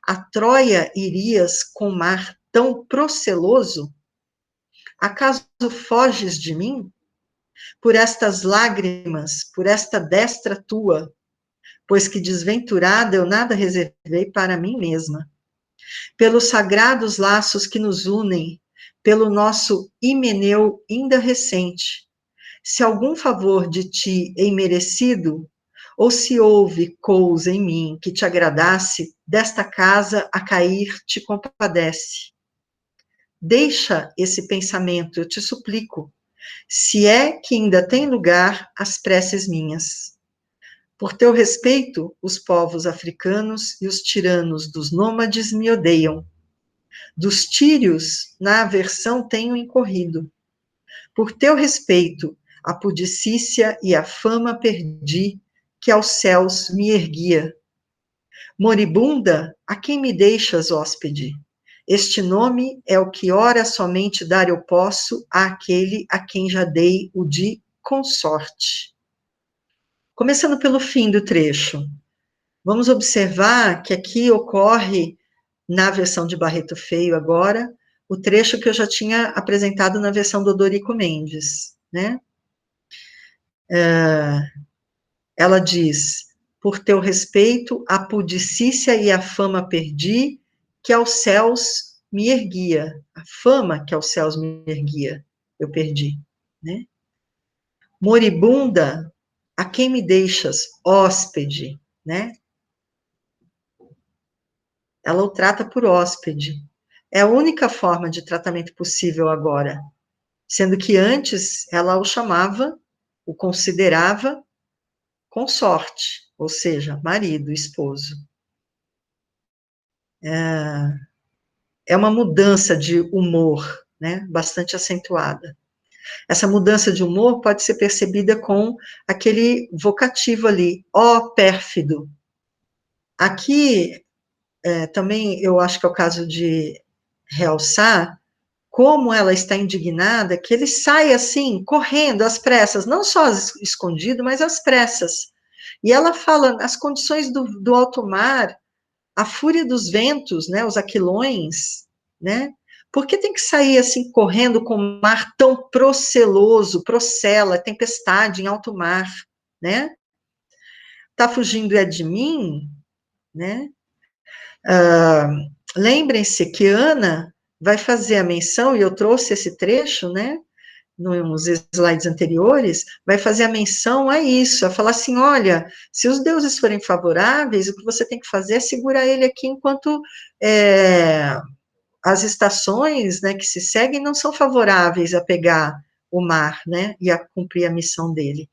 a Troia irias com mar tão proceloso? Acaso foges de mim? Por estas lágrimas, por esta destra tua, pois que desventurada eu nada reservei para mim mesma. Pelos sagrados laços que nos unem, pelo nosso Himeneu ainda recente, se algum favor de ti é imerecido, ou se houve cousa em mim que te agradasse, desta casa a cair te compadece. Deixa esse pensamento, eu te suplico, se é que ainda tem lugar as preces minhas. Por teu respeito, os povos africanos e os tiranos dos nômades me odeiam. Dos tírios, na aversão tenho incorrido. Por teu respeito, a pudicícia e a fama perdi, que aos céus me erguia. Moribunda, a quem me deixas, hóspede? Este nome é o que ora somente dar eu posso àquele a quem já dei o de consorte. Começando pelo fim do trecho, vamos observar que aqui ocorre, na versão de Barreto Feio agora, o trecho que eu já tinha apresentado na versão do Odorico Mendes, né? Ela diz, por teu respeito, a pudicícia e a fama perdi, que aos céus me erguia. A fama que aos céus me erguia, eu perdi, né? Moribunda, a quem me deixas, hóspede, né? Ela o trata por hóspede. É a única forma de tratamento possível agora, sendo que antes ela o chamava, o considerava consorte, ou seja, marido, esposo. É uma mudança de humor, né, bastante acentuada. Essa mudança de humor pode ser percebida com aquele vocativo ali, ó pérfido. Aqui, também eu acho que é o caso de realçar como ela está indignada, que ele sai assim, correndo às pressas, não só escondido, mas às pressas. E ela fala, as condições do alto mar, a fúria dos ventos, né, os aquilões, né, por que tem que sair assim, correndo com o mar tão proceloso, procela, tempestade em alto mar, né? Tá fugindo é de mim, né? Lembrem-se que Ana vai fazer a menção, e eu trouxe esse trecho, né, nos slides anteriores, vai fazer a menção a isso, a falar assim, olha, se os deuses forem favoráveis, o que você tem que fazer é segurar ele aqui enquanto as estações, né, que se seguem não são favoráveis a pegar o mar, né, e a cumprir a missão dele.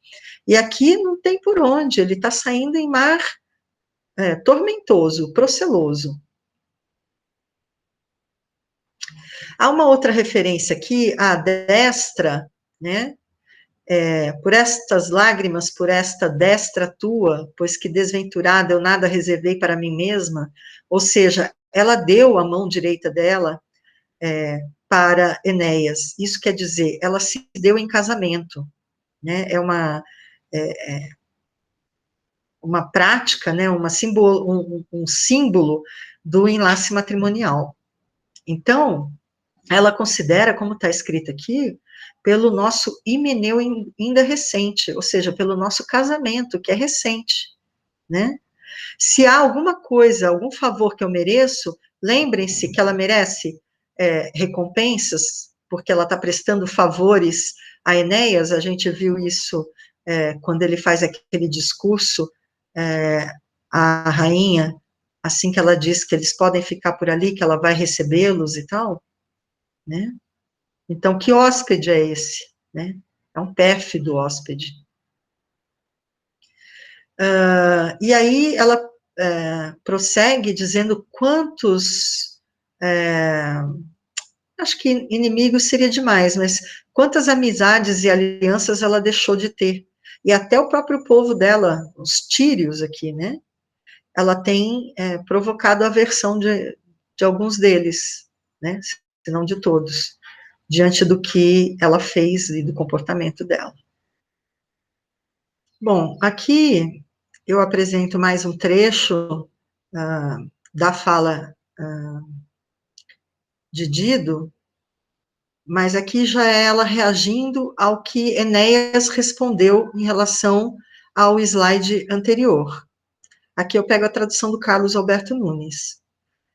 E aqui não tem por onde, ele está saindo em mar tormentoso, proceloso. Há uma outra referência aqui, a destra, né, por estas lágrimas, por esta destra tua, pois que desventurada eu nada reservei para mim mesma, ou seja, ela deu a mão direita dela para Enéas, isso quer dizer, ela se deu em casamento, né, uma prática, né, um símbolo do enlace matrimonial. Então, ela considera, como está escrito aqui, pelo nosso himeneu ainda recente, ou seja, pelo nosso casamento, que é recente, né? Se há alguma coisa, algum favor que eu mereço, lembrem-se que ela merece recompensas, porque ela está prestando favores a Enéas, a gente viu isso quando ele faz aquele discurso à rainha, assim que ela diz que eles podem ficar por ali, que ela vai recebê-los e tal, né? Então, que hóspede é esse? Né? É um pérfido hóspede. E aí ela prossegue dizendo quantos, acho que inimigos seria demais, mas quantas amizades e alianças ela deixou de ter. E até o próprio povo dela, os tírios aqui, né? Ela tem provocado a aversão de alguns deles, né? Se não de todos, diante do que ela fez e do comportamento dela. Bom, aqui eu apresento mais um trecho da fala de Dido, mas aqui já é ela reagindo ao que Enéas respondeu em relação ao slide anterior. Aqui eu pego a tradução do Carlos Alberto Nunes.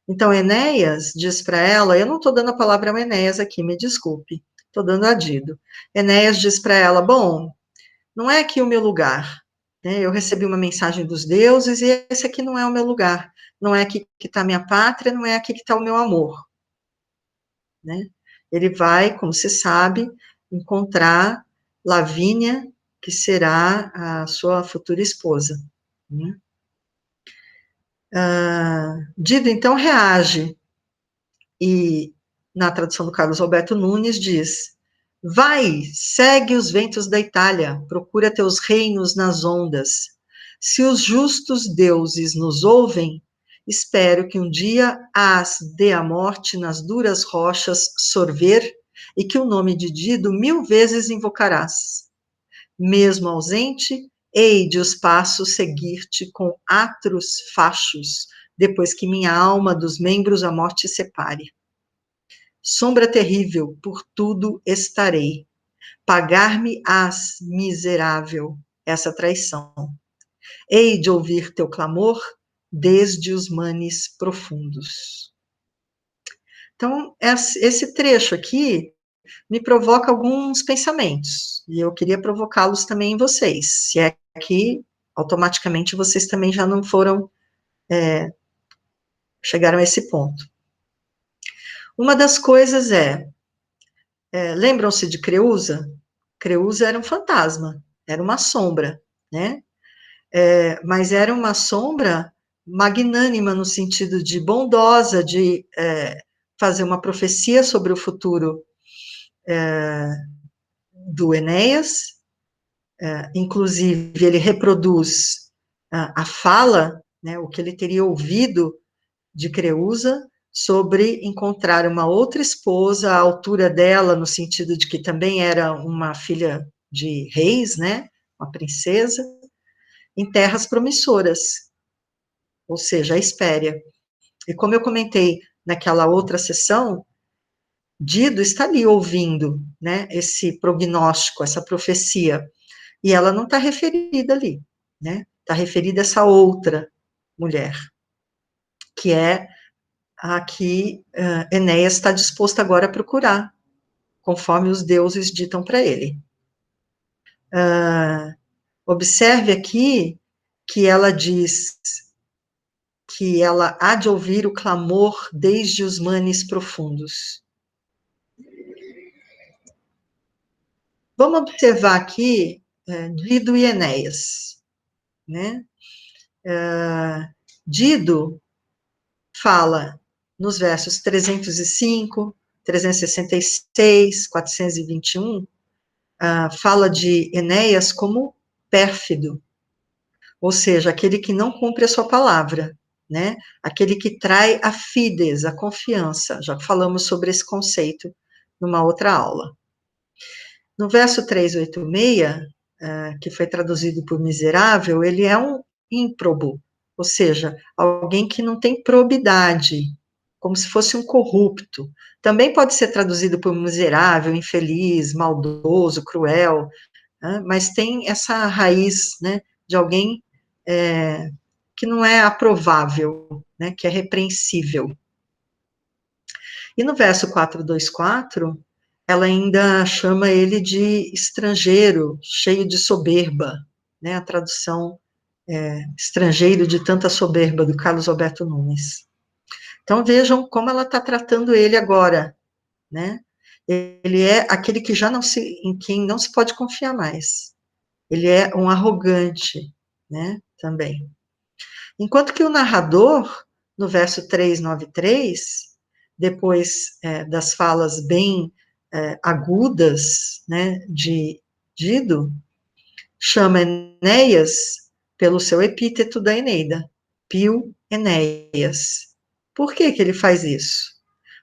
Então, Enéas diz para ela, eu não estou dando a palavra ao Enéas aqui, me desculpe, estou dando a Dido. Enéas diz para ela, bom, não é aqui o meu lugar, né? Eu recebi uma mensagem dos deuses e esse aqui não é o meu lugar, não é aqui que está a minha pátria, não é aqui que está o meu amor, né? Ele vai, como se sabe, encontrar Lavínia, que será a sua futura esposa, né? Dido, então, reage, e na tradução do Carlos Alberto Nunes diz, vai, segue os ventos da Itália, procura teus reinos nas ondas. Se os justos deuses nos ouvem, espero que um dia as dê a morte nas duras rochas sorver e que o nome de Dido 1000 vezes invocarás. Mesmo ausente, hei de os passos seguir-te com atros fachos, depois que minha alma dos membros a morte separe. Sombra terrível, por tudo estarei. Pagar-me-ás, miserável, essa traição. Hei de ouvir teu clamor desde os manes profundos. Então, esse trecho aqui me provoca alguns pensamentos, e eu queria provocá-los também em vocês, se é que automaticamente vocês também já não foram, chegaram a esse ponto. Uma das coisas lembram-se de Creusa? Creusa era um fantasma, era uma sombra, né? Mas era uma sombra magnânima no sentido de bondosa, de fazer uma profecia sobre o futuro do Enéas, inclusive ele reproduz a fala, né, o que ele teria ouvido de Creusa, sobre encontrar uma outra esposa à altura dela, no sentido de que também era uma filha de reis, né, uma princesa, em terras promissoras, ou seja, a Hespéria. E como eu comentei naquela outra sessão, Dido está ali ouvindo, né, esse prognóstico, essa profecia, e ela não está referida ali, né, está referida a essa outra mulher, que é a que Enéas está disposto agora a procurar, conforme os deuses ditam para ele. Observe aqui que ela diz que ela há de ouvir o clamor desde os manes profundos. Vamos observar aqui Dido e Enéas, né? Dido fala nos versos 305, 366, 421, fala de Enéas como pérfido, ou seja, aquele que não cumpre a sua palavra, né? Aquele que trai a fides, a confiança. Já falamos sobre esse conceito numa outra aula. No verso 386, que foi traduzido por miserável, ele é um ímprobo, ou seja, alguém que não tem probidade, como se fosse um corrupto. Também pode ser traduzido por miserável, infeliz, maldoso, cruel, né? Mas tem essa raiz, né, de alguém que não é aprovável, né, que é repreensível. E no verso 424, ela ainda chama ele de estrangeiro, cheio de soberba, né, a tradução estrangeiro de tanta soberba, do Carlos Alberto Nunes. Então vejam como ela está tratando ele agora, né? Ele é aquele que em quem não se pode confiar mais. Ele é um arrogante, né, também. Enquanto que o narrador, no verso 393, depois das falas bem agudas, né, de Dido, chama Enéas pelo seu epíteto da Eneida, Pio Enéas. Por que ele faz isso?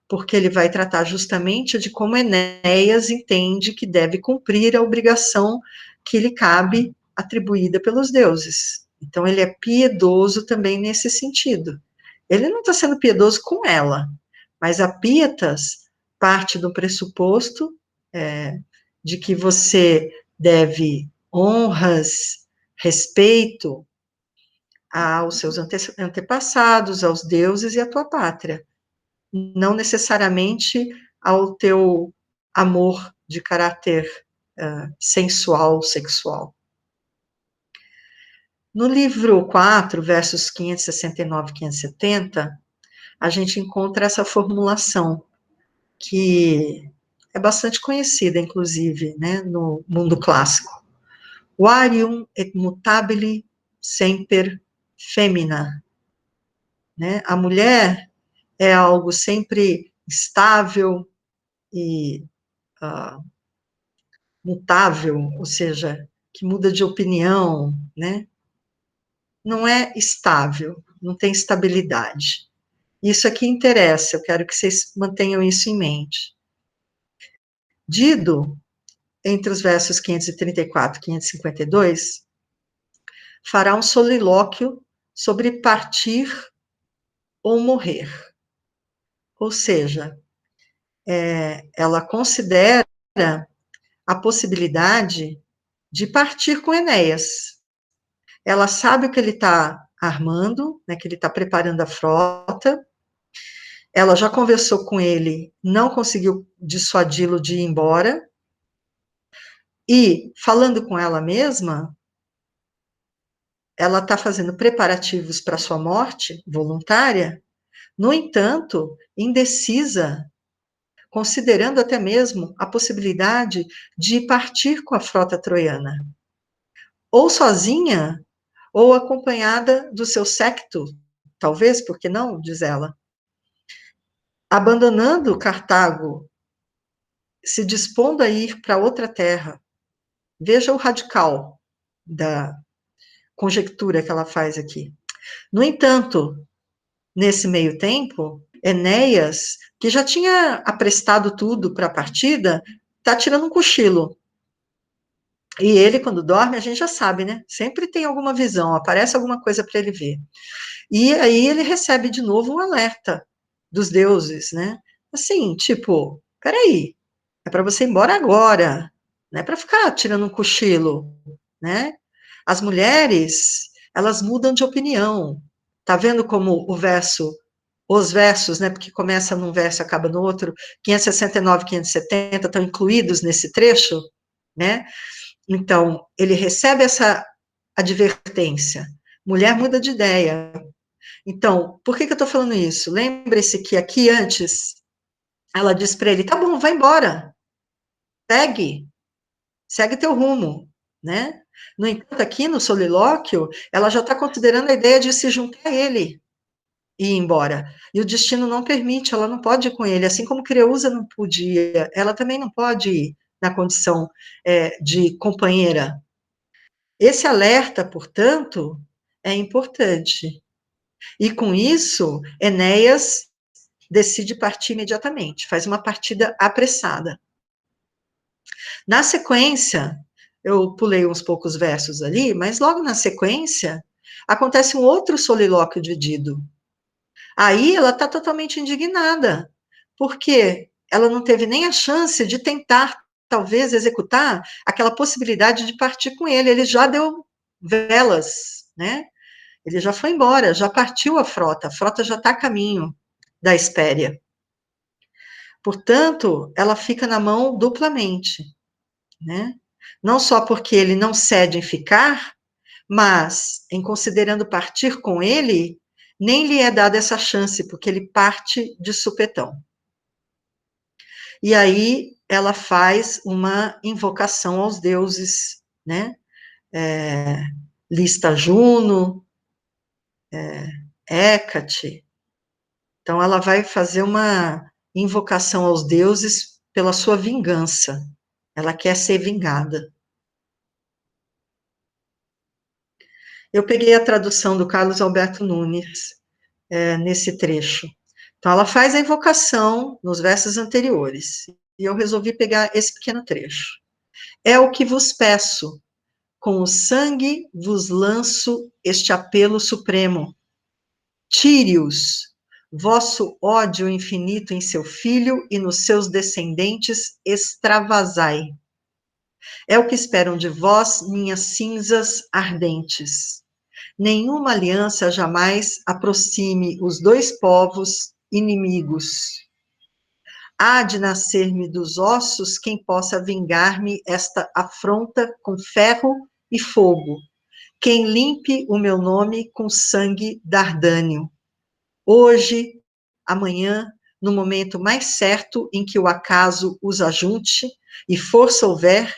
Porque ele vai tratar justamente de como Enéas entende que deve cumprir a obrigação que lhe cabe atribuída pelos deuses. Então, ele é piedoso também nesse sentido. Ele não está sendo piedoso com ela, mas a pietas parte do pressuposto de que você deve honras, respeito aos seus antepassados, aos deuses e à tua pátria. Não necessariamente ao teu amor de caráter sensual, sexual. No livro 4, versos 569 e 570, a gente encontra essa formulação, que é bastante conhecida, inclusive, né, no mundo clássico. Varium et mutabile semper femina. Né? A mulher é algo sempre estável e mutável, ou seja, que muda de opinião, né? Não é estável, não tem estabilidade. Isso aqui interessa, eu quero que vocês mantenham isso em mente. Dido, entre os versos 534 e 552, fará um solilóquio sobre partir ou morrer. Ou seja, ela considera a possibilidade de partir com Enéas. Ela sabe o que ele está armando, né, que ele está preparando a frota. Ela já conversou com ele, não conseguiu dissuadi-lo de ir embora. E, falando com ela mesma, ela está fazendo preparativos para sua morte voluntária, no entanto, indecisa, considerando até mesmo a possibilidade de partir com a frota troiana, ou sozinha, ou acompanhada do seu séquito, talvez, porque não, diz ela, abandonando Cartago, se dispondo a ir para outra terra. Veja o radical da conjectura que ela faz aqui. No entanto, nesse meio tempo, Enéas, que já tinha aprestado tudo para a partida, está tirando um cochilo. E ele, quando dorme, a gente já sabe, né? Sempre tem alguma visão, aparece alguma coisa para ele ver. E aí ele recebe de novo um alerta dos deuses, né? Assim, tipo, peraí, é para você ir embora agora, não é para ficar tirando um cochilo, né? As mulheres elas mudam de opinião. Tá vendo como os versos, né, porque começa num verso e acaba no outro, 569 e 570 estão incluídos nesse trecho, né? Então, ele recebe essa advertência. Mulher muda de ideia. Então, por que eu estou falando isso? Lembre-se que aqui antes, ela diz para ele, tá bom, vai embora, segue teu rumo, né? No entanto, aqui no solilóquio, ela já está considerando a ideia de se juntar a ele e ir embora. E o destino não permite, ela não pode ir com ele, assim como Creusa não podia, ela também não pode ir na condição de companheira. Esse alerta, portanto, é importante. E com isso, Enéas decide partir imediatamente, faz uma partida apressada. Na sequência, eu pulei uns poucos versos ali, mas logo na sequência, acontece um outro solilóquio de Dido. Aí ela está totalmente indignada, porque ela não teve nem a chance de tentar, talvez, executar aquela possibilidade de partir com ele. Ele já deu velas, né? Ele já foi embora, já partiu a frota já está a caminho da Hespéria. Portanto, ela fica na mão duplamente, né? Não só porque ele não cede em ficar, mas, em considerando partir com ele, nem lhe é dada essa chance, porque ele parte de supetão. E aí ela faz uma invocação aos deuses, né? Lista Juno, Hécate. Então ela vai fazer uma invocação aos deuses pela sua vingança. Ela quer ser vingada. Eu peguei a tradução do Carlos Alberto Nunes nesse trecho. Então, ela faz a invocação nos versos anteriores, e eu resolvi pegar esse pequeno trecho. É o que vos peço, com o sangue vos lanço este apelo supremo. Tírios, vosso ódio infinito em seu filho e nos seus descendentes extravasai. É o que esperam de vós, minhas cinzas ardentes. Nenhuma aliança jamais aproxime os dois povos inimigos. Há de nascer-me dos ossos quem possa vingar-me esta afronta com ferro e fogo, quem limpe o meu nome com sangue dardâneo. Hoje, amanhã, no momento mais certo em que o acaso os ajunte e força houver,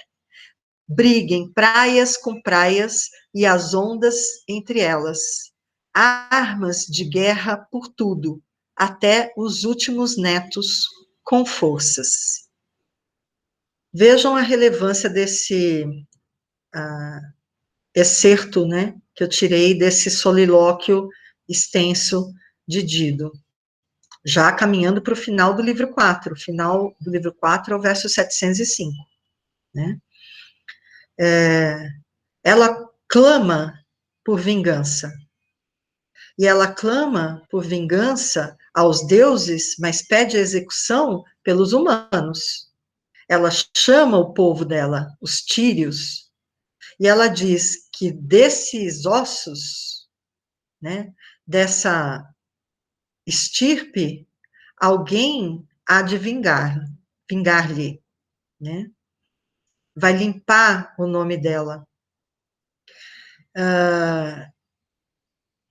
briguem praias com praias e as ondas entre elas. Armas de guerra por tudo, até os últimos netos com forças. Vejam a relevância desse excerto, né, que eu tirei desse solilóquio extenso de Dido. Já caminhando para o final do livro 4. O final do livro 4 é o verso 705. Né? Ela clama por vingança. E ela clama por vingança aos deuses, mas pede a execução pelos humanos. Ela chama o povo dela, os tírios, e ela diz que desses ossos, né, dessa estirpe, alguém há de vingar-lhe, né? Vai limpar o nome dela.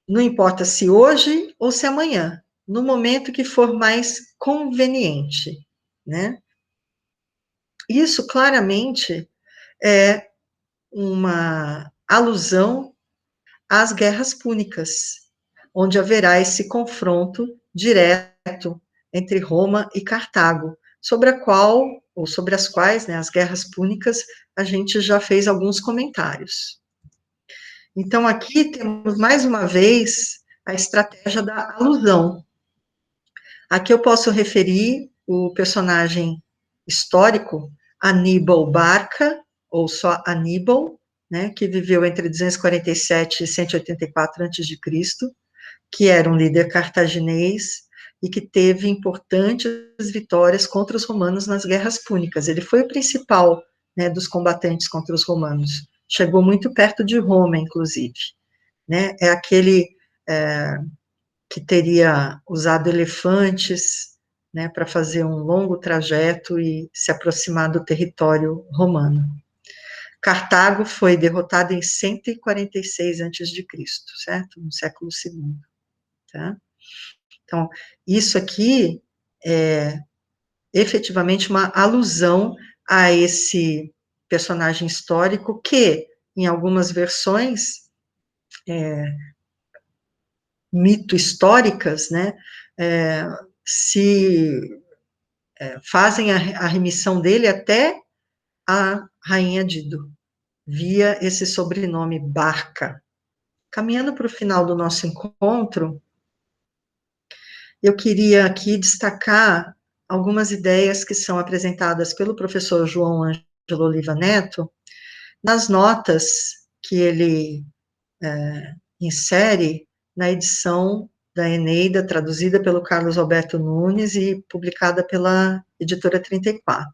Não importa se hoje ou se amanhã, no momento que for mais conveniente, né? Isso claramente é uma alusão às guerras púnicas, onde haverá esse confronto direto entre Roma e Cartago, sobre a qual, ou sobre as quais, né, as guerras púnicas, a gente já fez alguns comentários. Então, aqui temos, mais uma vez, a estratégia da alusão. Aqui eu posso referir o personagem histórico Aníbal Barca, ou só Aníbal, né, que viveu entre 247 e 184 a.C., que era um líder cartaginês e que teve importantes vitórias contra os romanos nas guerras púnicas. Ele foi o principal, né, dos combatentes contra os romanos. Chegou muito perto de Roma, inclusive. né? É aquele que teria usado elefantes, né, para fazer um longo trajeto e se aproximar do território romano. Cartago foi derrotada em 146 a.C., certo? No século II, tá? Então, isso aqui é efetivamente uma alusão a esse personagem histórico que, em algumas versões mito-históricas, né, se fazem a remissão dele até a rainha Dido, via esse sobrenome Barca. Caminhando para o final do nosso encontro, eu queria aqui destacar algumas ideias que são apresentadas pelo professor João Ângelo Oliva Neto, nas notas que ele insere na edição da Eneida, traduzida pelo Carlos Alberto Nunes e publicada pela editora 34.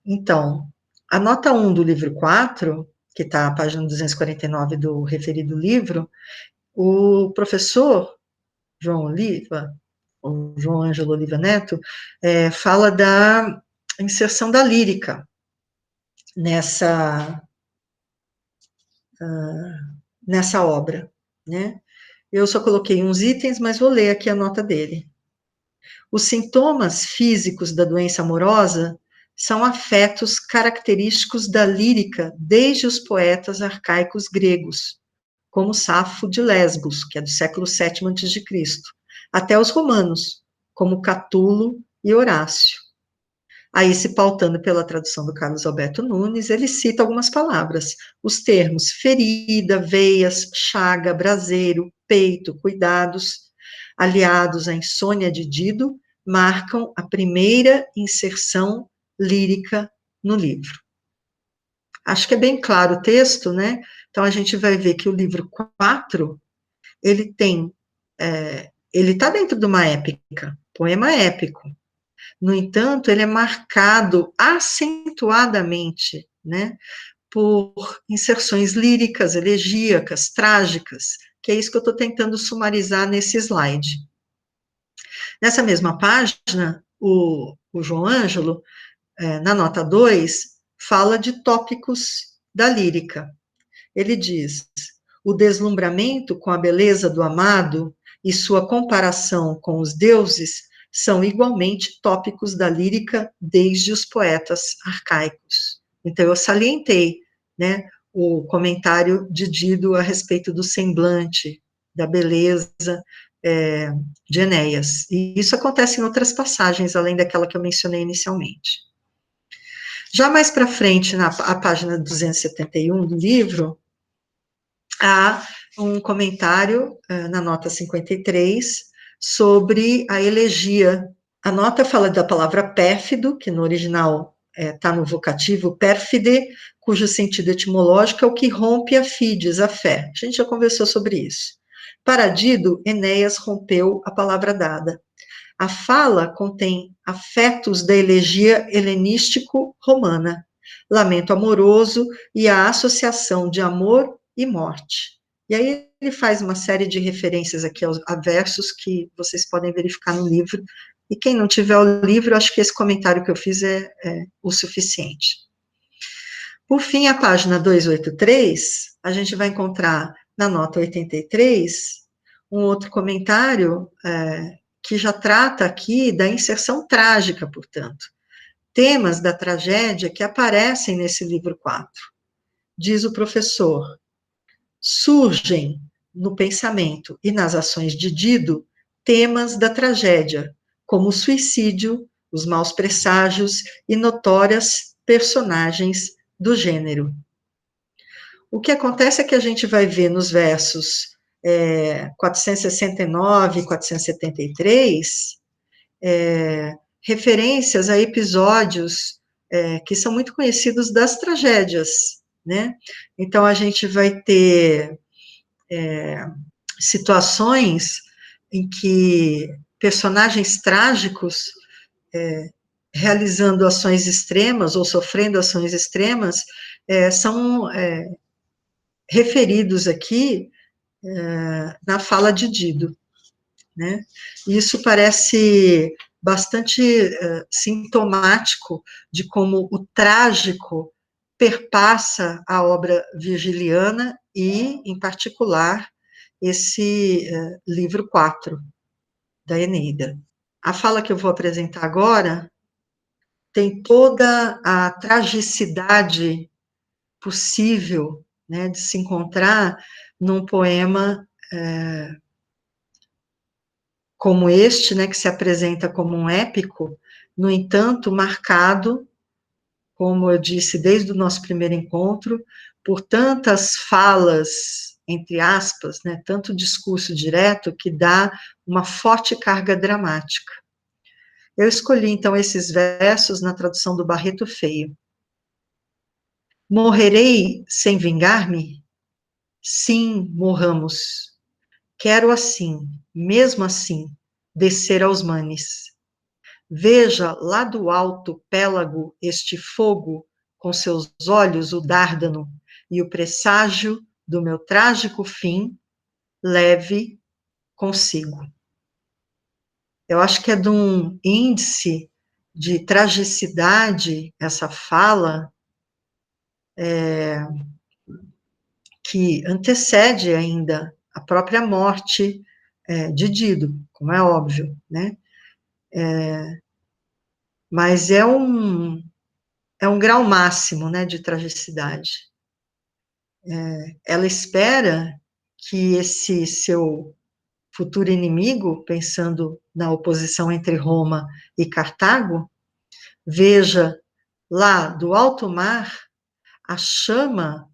Então, a nota 1 do livro 4, que está a página 249 do referido livro, o professor João Oliva, o João Ângelo Oliva Neto, fala da inserção da lírica nessa obra, né? Eu só coloquei uns itens, mas vou ler aqui a nota dele. Os sintomas físicos da doença amorosa são afetos característicos da lírica desde os poetas arcaicos gregos, como Safo de Lesbos, que é do século VII a.C., até os romanos, como Catulo e Horácio. Aí, se pautando pela tradução do Carlos Alberto Nunes, ele cita algumas palavras. Os termos ferida, veias, chaga, braseiro, peito, cuidados, aliados à insônia de Dido, marcam a primeira inserção lírica no livro. Acho que é bem claro o texto, né? Então, a gente vai ver que o livro 4, ele tem, ele está dentro de uma épica, poema épico. No entanto, ele é marcado acentuadamente, né, por inserções líricas, elegíacas, trágicas, que é isso que eu estou tentando sumarizar nesse slide. Nessa mesma página, o João Ângelo, na nota 2, fala de tópicos da lírica. Ele diz: o deslumbramento com a beleza do amado e sua comparação com os deuses são igualmente tópicos da lírica desde os poetas arcaicos. Então, eu salientei, né, o comentário de Dido a respeito do semblante, da beleza de Enéas. E isso acontece em outras passagens, além daquela que eu mencionei inicialmente. Já mais para frente, na página 271 do livro, há um comentário na nota 53 sobre a elegia. A nota fala da palavra pérfido, que no original está no vocativo pérfide, cujo sentido etimológico é o que rompe a fides, a fé. A gente já conversou sobre isso. Para Dido, Enéas rompeu a palavra dada. A fala contém afetos da elegia helenístico-romana, lamento amoroso e a associação de amor e morte. E aí ele faz uma série de referências aqui a versos que vocês podem verificar no livro, e quem não tiver o livro, acho que esse comentário que eu fiz é o suficiente. Por fim, a página 283, a gente vai encontrar na nota 83 um outro comentário que já trata aqui da inserção trágica, portanto. Temas da tragédia que aparecem nesse livro 4. Diz o professor: surgem no pensamento e nas ações de Dido temas da tragédia, como o suicídio, os maus presságios e notórias personagens do gênero. O que acontece é que a gente vai ver nos versos 469 e 473 referências a episódios que são muito conhecidos das tragédias, né? Então, a gente vai ter situações em que personagens trágicos realizando ações extremas ou sofrendo ações extremas são referidos aqui na fala de Dido, né? Isso parece bastante sintomático de como o trágico perpassa a obra virgiliana e, em particular, esse livro 4 da Eneida. A fala que eu vou apresentar agora tem toda a tragicidade possível, né, de se encontrar num poema como este, né, que se apresenta como um épico, no entanto, marcado, como eu disse desde o nosso primeiro encontro, por tantas falas, entre aspas, né, tanto discurso direto, que dá uma forte carga dramática. Eu escolhi, então, esses versos na tradução do Barreto Feio. Morrerei sem vingar-me? Sim, morramos. Quero assim, mesmo assim, descer aos manes. Veja lá do alto pélago este fogo, com seus olhos o dárdano, e o presságio do meu trágico fim, leve consigo. Eu acho que é de um índice de tragicidade essa fala, que antecede ainda a própria morte de Dido, como é óbvio, né? Mas é um grau máximo, né, de tragicidade. Ela espera que esse seu futuro inimigo, pensando na oposição entre Roma e Cartago, veja lá do alto mar a chama,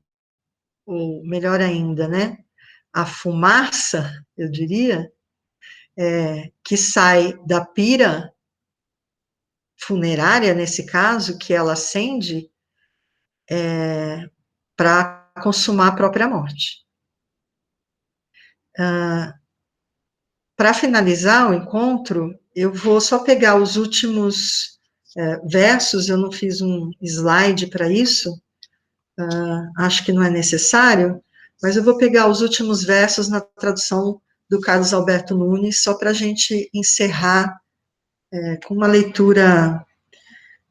ou melhor ainda, né, a fumaça, eu diria, que sai da pira funerária, nesse caso, que ela acende para consumar a própria morte. Para finalizar o encontro, eu vou só pegar os últimos versos, eu não fiz um slide para isso, acho que não é necessário, mas eu vou pegar os últimos versos na tradução do Carlos Alberto Nunes, só para a gente encerrar com uma leitura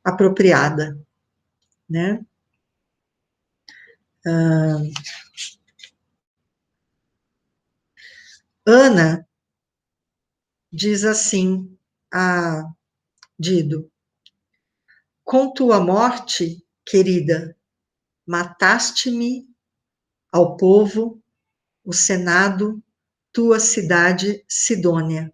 apropriada, né? Ana diz assim a Dido: com tua morte, querida, mataste-me ao povo, o Senado, tua cidade Sidônia.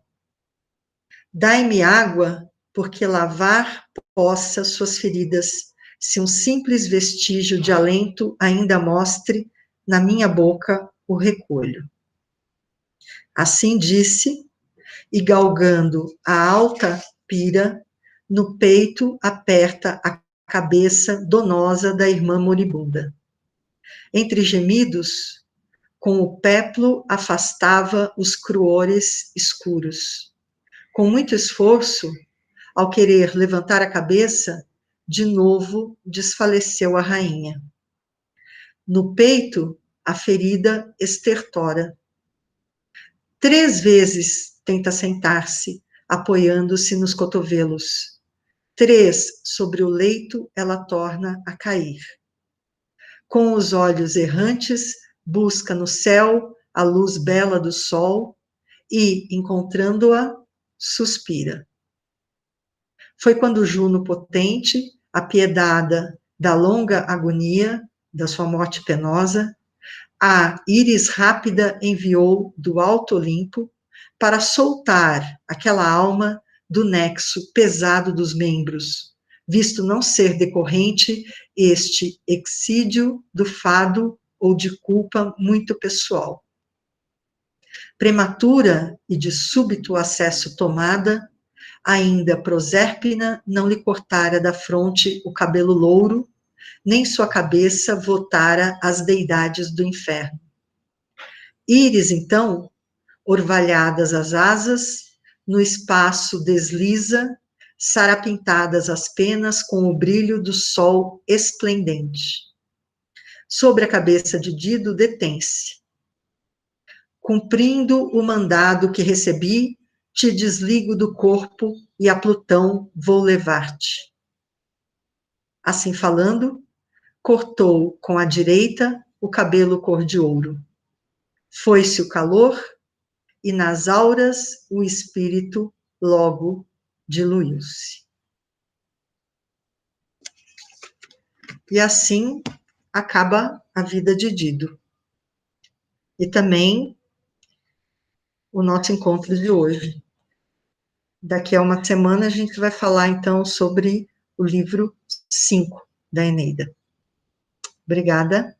Dai-me água, porque lavar possa suas feridas, se um simples vestígio de alento ainda mostre na minha boca o recolho. Assim disse, e galgando a alta pira, no peito aperta a cabeça donosa da irmã moribunda. Entre gemidos, com o péplo afastava os cruores escuros. Com muito esforço, ao querer levantar a cabeça, de novo desfaleceu a rainha. No peito, a ferida estertora. 3 vezes tenta sentar-se, apoiando-se nos cotovelos. 3 sobre o leito ela torna a cair. Com os olhos errantes, busca no céu a luz bela do sol e, encontrando-a, suspira. Foi quando Juno potente, apiedada da longa agonia, da sua morte penosa, a íris rápida enviou do alto Olimpo para soltar aquela alma do nexo pesado dos membros, visto não ser decorrente este exídio do fado ou de culpa muito pessoal. Prematura e de súbito acesso tomada, ainda Prosérpina não lhe cortara da fronte o cabelo louro, nem sua cabeça votara às deidades do inferno. Íris, então, orvalhadas as asas, no espaço desliza, sarapintadas as penas com o brilho do sol esplendente. sobre a cabeça de Dido detém-se. Cumprindo o mandado que recebi, te desligo do corpo e a Plutão vou levar-te. Assim falando, cortou com a direita o cabelo cor de ouro. Foi-se o calor e nas auras o espírito logo diluiu-se. E assim acaba a vida de Dido. E também o nosso encontro de hoje. Daqui a uma semana a gente vai falar então sobre o livro 5 da Eneida. Obrigada.